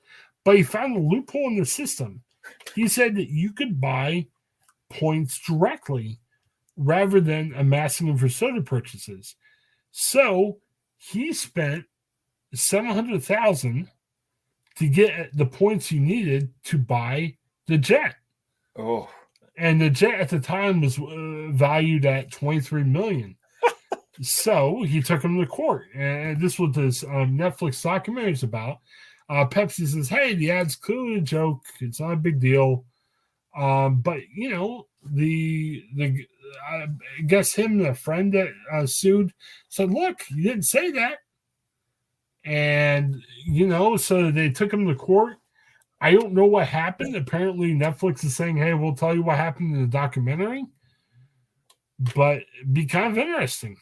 but he found a loophole in the system. He said that you could buy points directly rather than amassing them for soda purchases. So he spent $700,000 to get the points he needed to buy the jet. Oh. And the jet at the time was valued at $23 million. So he took him to court. And this was this Netflix documentary is about. Pepsi says, hey, the ad's clearly a joke. It's not a big deal. But, you know, I guess him and a friend that sued said, look, you didn't say that. And, you know, so they took him to court. I don't know what happened. Apparently, Netflix is saying, hey, we'll tell you what happened in the documentary. But it'd be kind of interesting.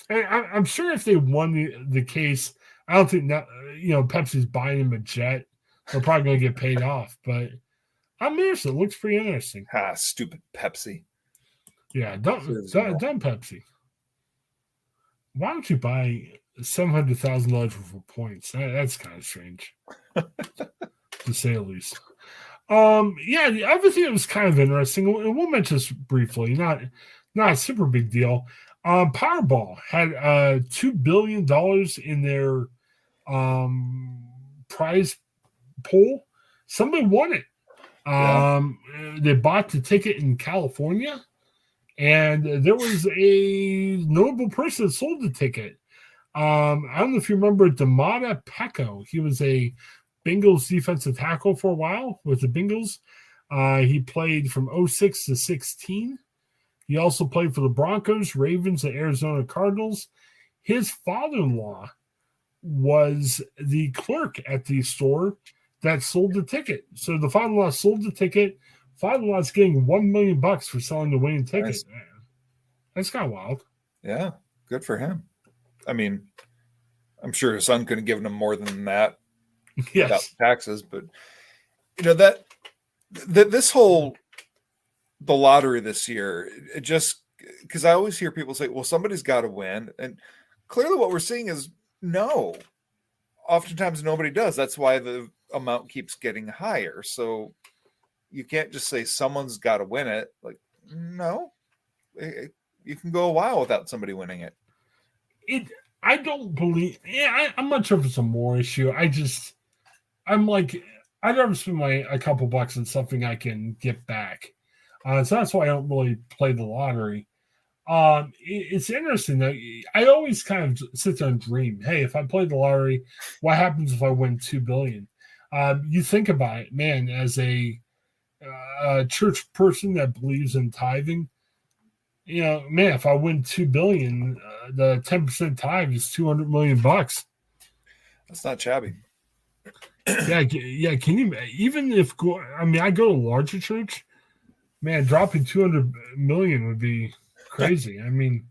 And I'm sure if they won the case, I don't think that, you know, Pepsi's buying him a jet. They're probably going to get paid off. But I'm interested. It looks pretty interesting. Stupid Pepsi. Yeah, dumb Pepsi. Why don't you buy $700,000 worth of points? That's kind of strange. To say the least. Yeah, the other thing that was kind of interesting, and we'll mention this briefly, not a super big deal. Powerball had $2 billion in their prize pool. Somebody won it. They bought the ticket in California, and there was a notable person that sold the ticket. I don't know if you remember Damata Pecco. He was a Bengals defensive tackle for a while with the Bengals. He played from 06 to 16. He also played for the Broncos, Ravens, and Arizona Cardinals. His father-in-law was the clerk at the store that sold the ticket. So the father-in-law sold the ticket. Father-in-law is getting $1 million for selling the winning ticket. Nice. That's kind of wild. Yeah, good for him. I mean, I'm sure his son couldn't have given him more than that Yes. without taxes, but that this whole the lottery this year, it just because I always hear people say, well, somebody's got to win. And clearly what we're seeing is no. Oftentimes nobody does. That's why the amount keeps getting higher. So you can't just say someone's got to win it. Like, no, you can go a while without somebody winning it. I don't believe. Yeah, I'm not sure if it's a more issue. I'm like, I'd rather spend a couple bucks on something I can get back. So that's why I don't really play the lottery. It's interesting that I always kind of sit there and dream. Hey, if I play the lottery, what happens if I win $2 billion? You think about it, man. As a church person that believes in tithing, man, if I win $2 billion, the 10% tithe is $200 million. That's not shabby. Yeah. Can you even if I go to a larger church, man, dropping 200 million would be crazy. I mean,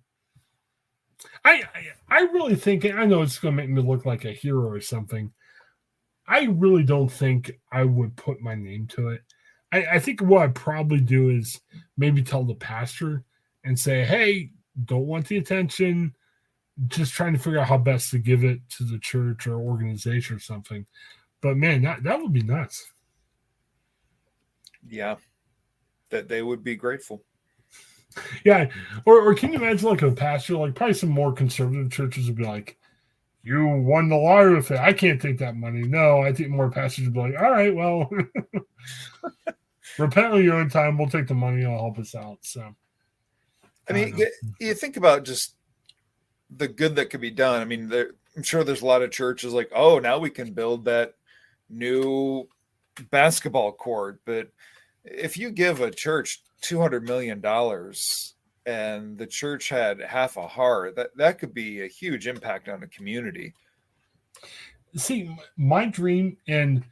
I really think, I know it's going to make me look like a hero or something. I really don't think I would put my name to it. I think what I'd probably do is maybe tell the pastor and say, hey, don't want the attention, just trying to figure out how best to give it to the church or organization or something. But man, that would be nuts. Yeah, that they would be grateful. Yeah, or can you imagine like a pastor, like probably some more conservative churches would be like, you won the lottery with it. I can't take that money. No, I think more pastors would be like, all right, well, repent on your own time. We'll take the money. It'll help us out. So, I mean, you think about just the good that could be done. I mean, I'm sure there's a lot of churches like, oh, now we can build that new basketball court. But if you give a church $200 million and the church had half a heart, that could be a huge impact on a community. See, my dream, and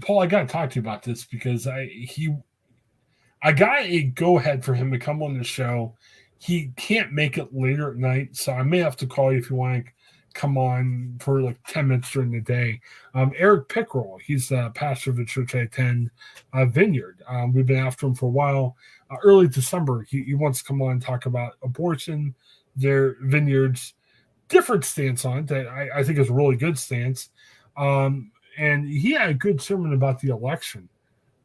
Paul, I got to talk to you about this because I got a go ahead for him to come on the show. He can't make it later at night, so I may have to call you if you want to come on for like 10 minutes during the day. Eric Pickrell, he's the pastor of the church I attend, Vineyard. We've been after him for a while. Early December, he wants to come on and talk about abortion, their Vineyard's different stance on it that I think is a really good stance. And he had a good sermon about the election.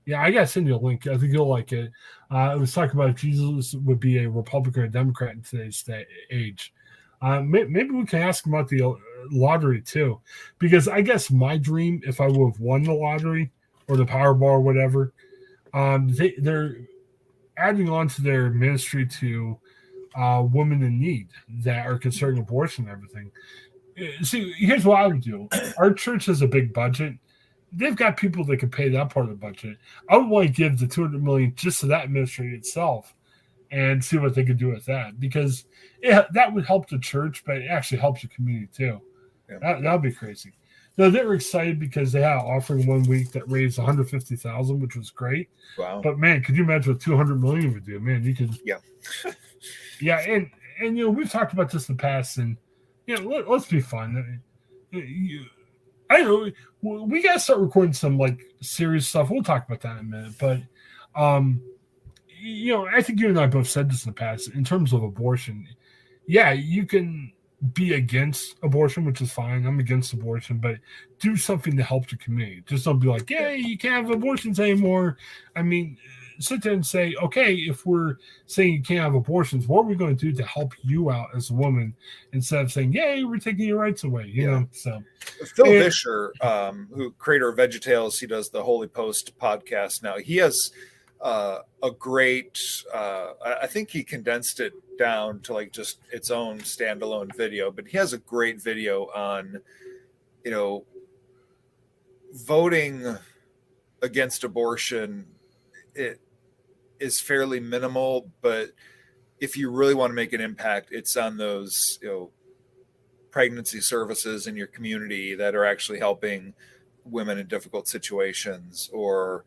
Yeah, I got to send you a link. I think you'll like it. It was talking about if Jesus would be a Republican or Democrat in today's age. Maybe we can ask him about the lottery too, because I guess my dream, if I would have won the lottery or the Powerball or whatever, they're adding on to their ministry to women in need that are concerning abortion and everything. See, here's what I would do. Our church has a big budget. They've got people that can pay that part of the budget. I would want to give the $200 million just to that ministry itself and see what they could do with that, because that would help the church, but it actually helps the community too. Yeah. That would be crazy. No, they were excited because they had an offering one week that raised $150,000, which was great. Wow! But man, could you imagine what $200 million would do? Man, you could. Yeah. Yeah, and we've talked about this in the past, and let's be fun. I know we got to start recording some like serious stuff. We'll talk about that in a minute, but I think you and I both said this in the past in terms of abortion. Yeah, you can be against abortion, which is fine. I'm against abortion, but do something to help the community. Just don't be like, "Yay, you can't have abortions anymore." I mean, sit there and say, "Okay, if we're saying you can't have abortions, what are we going to do to help you out as a woman?" Instead of saying, "Yay, we're taking your rights away." You know. So Phil Vischer, who creator of VeggieTales, he does the Holy Post podcast now. He has a great, I think he condensed it down to like just its own standalone video, but he has a great video on, voting against abortion. It is fairly minimal, but if you really want to make an impact, it's on those, pregnancy services in your community that are actually helping women in difficult situations, or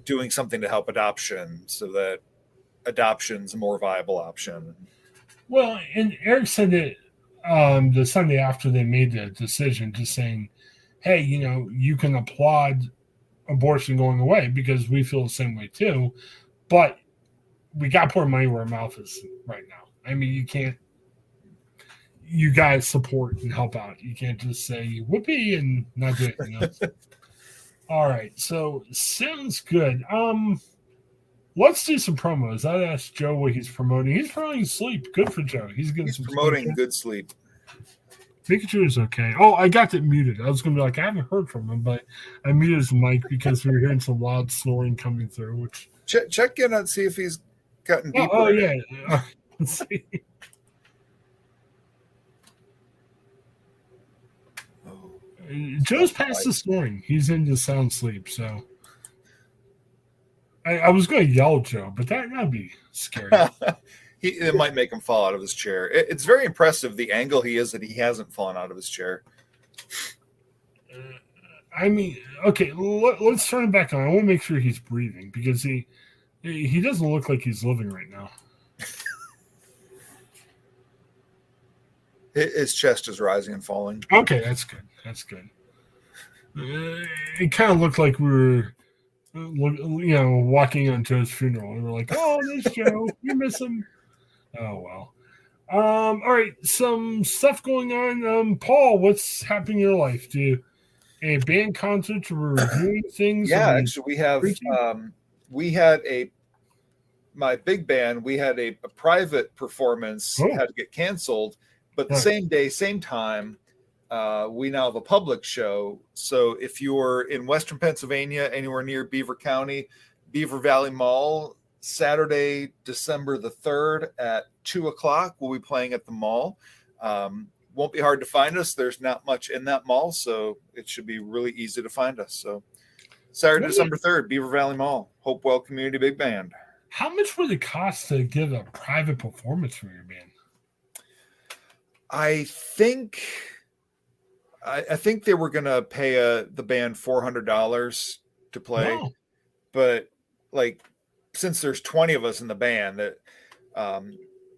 doing something to help adoption so that adoption's a more viable option. Well, and Eric said that the Sunday after they made the decision, just saying, hey, you can applaud abortion going away because we feel the same way too, but we got to put our money where our mouth is right now. I mean, you guys support and help out. You can't just say whoopee and not do it. All right, so sounds good. Let's do some promos. I asked Joe what he's promoting. He's promoting sleep. Good for Joe. He's promoting sleep. Good sleep. Pikachu is okay. Oh, I got it muted. I was going to be like, I haven't heard from him, but I muted his mic because we were hearing some loud snoring coming through. Which check in and see if he's gotten deeper. Oh yeah. Let's see. Joe's past the snoring. He's into sound sleep, so I was going to yell Joe, but that'd be scary. It might make him fall out of his chair. It's very impressive the angle he is that he hasn't fallen out of his chair. I mean, okay, let's turn it back on. I want to make sure he's breathing because he doesn't look like he's living right now. His chest is rising and falling. Okay, that's good. That's good. It kind of looked like we were, walking on Joe's funeral. And we're like, oh, there's Joe. You miss him. Oh, well. All right, some stuff going on. Paul, what's happening in your life? A band concert or reviewing things? Yeah, actually, we had my big band, we had a private performance had to get canceled, but the same day, same time, we now have a public show. So if you're in Western Pennsylvania, anywhere near Beaver County, Beaver Valley Mall, Saturday, December the 3rd at 2:00, we'll be playing at the mall. Won't be hard to find us. There's not much in that mall, so it should be really easy to find us. So Saturday, December 3rd, Beaver Valley Mall, Hopewell Community Big Band. How much would it cost to give a private performance for your band? I think they were going to pay the band $400 to play. Wow. But since there's 20 of us in the band, that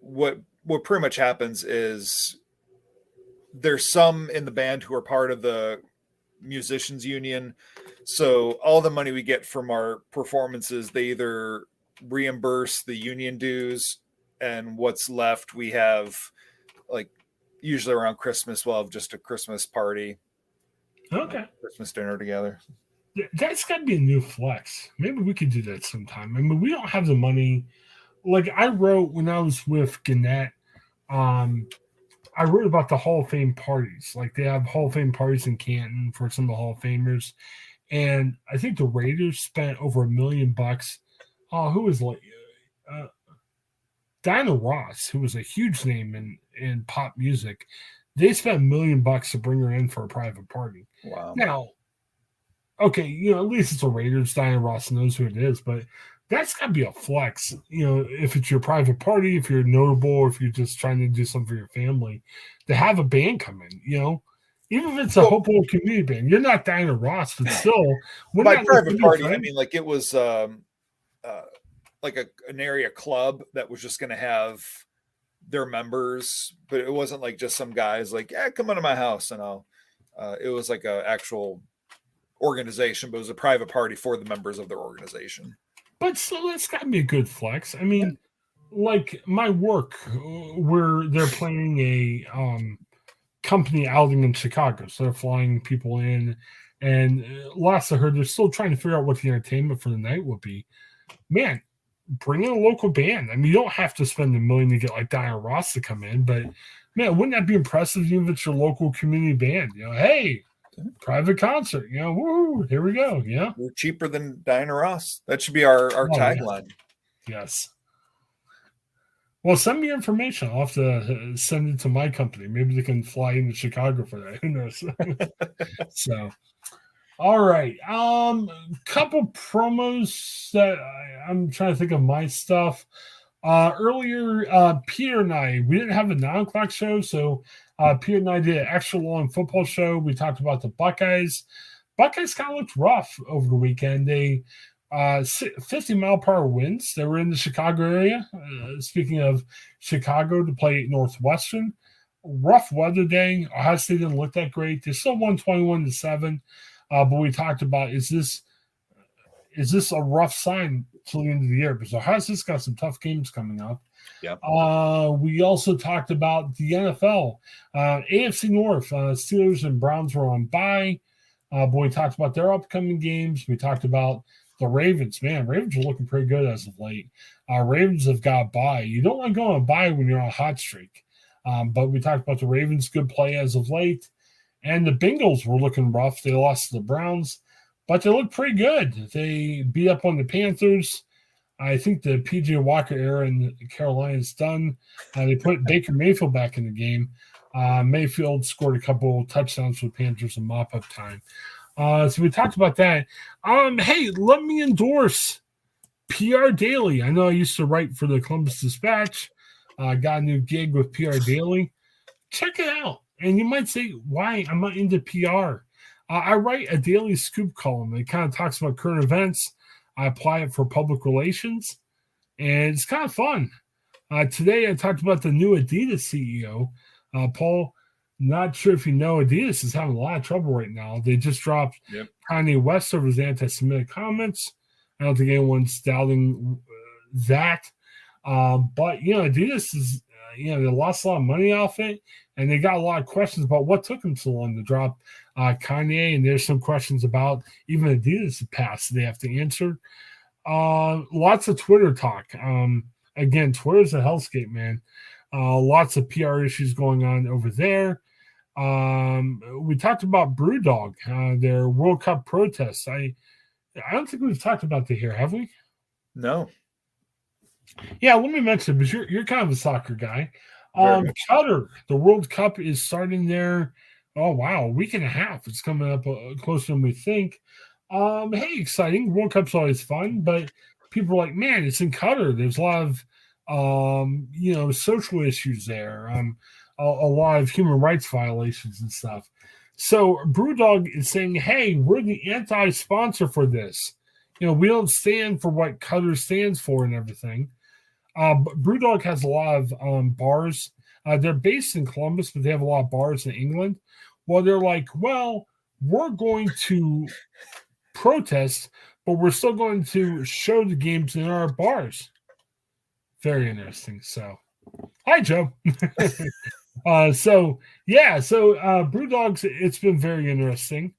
what pretty much happens is there's some in the band who are part of the musicians union. So all the money we get from our performances, they either reimburse the union dues, and what's left we have, usually around Christmas, we'll have just a Christmas party. Okay. Christmas dinner together. That's got to be a new flex. Maybe we could do that sometime. I mean, we don't have the money. I wrote when I was with Gannett, I wrote about the Hall of Fame parties. They have Hall of Fame parties in Canton for some of the Hall of Famers. And I think the Raiders spent over $1 million. Who was Diana Ross, who was a huge name in pop music. They spent $1 million to bring her in for a private party. Wow. Now, okay, at least it's a Raiders. Diana Ross knows who it is, but that's got to be a flex. If it's your private party, if you're notable, or if you're just trying to do something for your family, to have a band come in, even if it's a Hopewell community band, you're not Diana Ross, but still. My private party, I mean, it was an area club that was just going to have their members, but it wasn't just some guys come into my house and it was a actual organization, but it was a private party for the members of their organization. But still, that's got to be a good flex. I mean, my work, where they're planning a company outing in Chicago, so they're flying people in, and last I heard, they're still trying to figure out what the entertainment for the night will be. Man, bring in a local band. I mean, you don't have to spend $1 million to get Diana Ross to come in, but man, wouldn't that be impressive even if it's your local community band? Hey, private concert, woo, here we go. Yeah, we're cheaper than Diana Ross. That should be our tagline. Yes. Well, send me information. I'll have to send it to my company. Maybe they can fly into Chicago for that. Who knows? So, all right. Couple promos that I'm trying to think of my stuff. Earlier, Peter and I, we didn't have a 9 o'clock show, so Peter and I did an extra long football show. We talked about the Buckeyes. Buckeyes kind of looked rough over the weekend. They 50-mile-per-hour winds. They were in the Chicago area. Speaking of Chicago, to play Northwestern. rough weather day. Ohio State didn't look that great. They still won 21-7. But we talked about, is this a rough sign till the end of the year? Because Ohio State's got some tough games coming up. Yeah. We also talked about the NFL. AFC North, Steelers and Browns were on bye. But we talked about their upcoming games. We talked about the Ravens. Man, Ravens are looking pretty good as of late. Ravens have got a bye. You don't want to go on a bye when you're on a hot streak. But we talked about the Ravens' good play as of late. And the Bengals were looking rough. They lost to the Browns, but they look pretty good. They beat up on the Panthers. I think the P.J. Walker era in Carolina is done. They put Baker Mayfield back in the game. Mayfield scored a couple touchdowns for the Panthers in mop-up time. So we talked about that. Hey, let me endorse PR Daily. I know I used to write for the Columbus Dispatch. Got a new gig with PR Daily. Check it out. And you might say, why? I'm not into PR. I write a daily scoop column. It kind of talks about current events. I apply it for public relations, and it's kind of fun. Today, I talked about the new Adidas CEO. Paul, not sure if you know, Adidas is having a lot of trouble right now. They just dropped Kanye West over his anti-Semitic comments. I don't think anyone's doubting that. But, Adidas is, they lost a lot of money off it, and they got a lot of questions about what took them so long to drop Kanye, and there's some questions about even Adidas' past they have to answer. Lots of Twitter talk. Again, Twitter's a hellscape, man. Lots of PR issues going on over there. We talked about Brewdog, their World Cup protests. I don't think we've talked about that here, have we? No. Yeah, let me mention, because you're kind of a soccer guy. Qatar, the World Cup is starting there. Oh, wow, a week and a half. It's coming up closer than we think. Hey, exciting. World Cup's always fun, but people are like, man, it's in Qatar. There's a lot of, social issues there, a lot of human rights violations and stuff. So Brewdog is saying, hey, we're the anti-sponsor for this. We don't stand for what Qatar stands for and everything. But Brewdog has a lot of bars. They're based in Columbus, but they have a lot of bars in England. Well, they're like, well, we're going to protest, but we're still going to show the games in our bars. Very interesting. So, hi, Joe. So Brewdogs, it's been very interesting.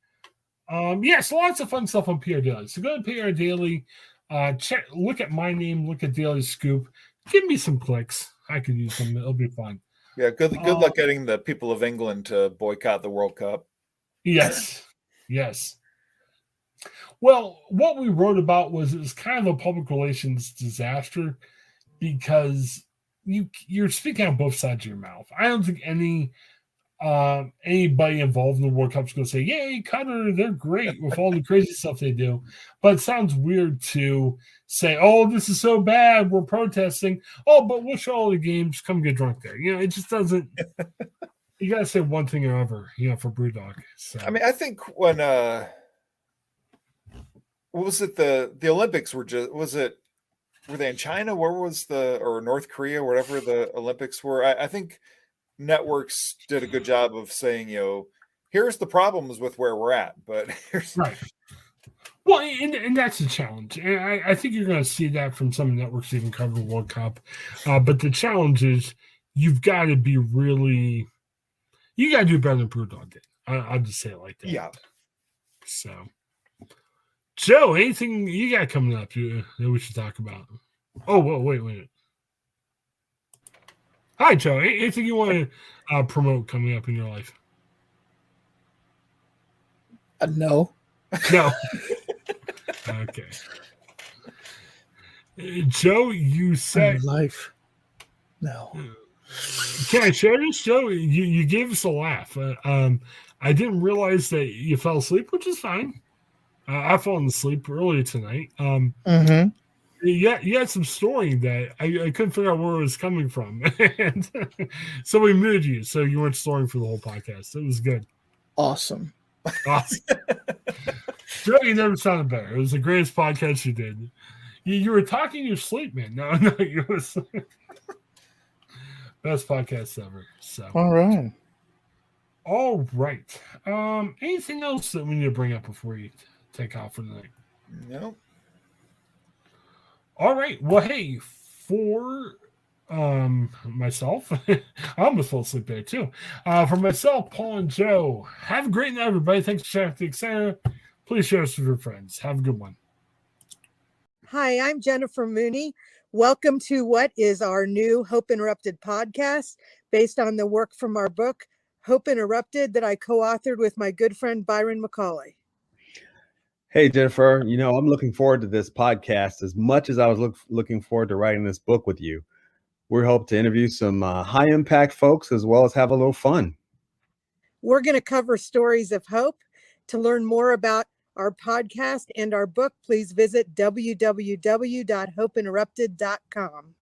So lots of fun stuff on PR Daily. So go to PR Daily, look at my name, look at Daily Scoop. Give me some clicks. I could use them. It'll be fun. Yeah, good luck getting the people of England to boycott the World Cup. Yes. Well, what we wrote about was it was kind of a public relations disaster because you're speaking on both sides of your mouth. I don't think anybody involved in the World Cup is going to say, yay, Qatar, they're great with all the crazy stuff they do. But it sounds weird to say, oh, this is so bad, we're protesting. Oh, but we'll show all the games, come get drunk there. It just doesn't. You got to say one thing or other, for Brewdog. So. I mean, I think when, what was it? The Olympics were were they in China? Where was or North Korea, wherever the Olympics were? I think networks did a good job of saying, here's the problems with where we're at, but here's right. Well, and that's a challenge. And I think you're going to see that from some networks even cover the World Cup. But the challenge is you've got to be you got to do better than Brewdog did. I'll just say it like that. Yeah. So, Joe, anything you got coming up that we should talk about? Oh, whoa, wait. Hi, Joe. Anything you want to promote coming up in your life? No. No. Okay. Joe, you said life. No. Can I share this, Joe? You gave us a laugh. I didn't realize that you fell asleep, which is fine. I've fallen asleep earlier tonight. You had some story that I couldn't figure out where it was coming from. And so we muted you, so you weren't storing for the whole podcast. It was good. Awesome. Joe, you never sounded better. It was the greatest podcast you did. You were talking in your sleep, man. No, you were Best podcast ever. So All right. All right. Anything else that we need to bring up before you take off for the night? No. All right. Well, hey, for myself, I almost fell asleep there too. For myself, Paul and Joe, have a great night, everybody. Thanks for checking the Center. Please share us with your friends. Have a good one. Hi, I'm Jennifer Mooney. Welcome to what is our new Hope Interrupted podcast based on the work from our book, Hope Interrupted, that I co-authored with my good friend Byron McCauley. Hey, Jennifer, I'm looking forward to this podcast as much as I was looking forward to writing this book with you. We hope to interview some high impact folks as well as have a little fun. We're going to cover stories of hope. To learn more about our podcast and our book, please visit www.hopeinterrupted.com.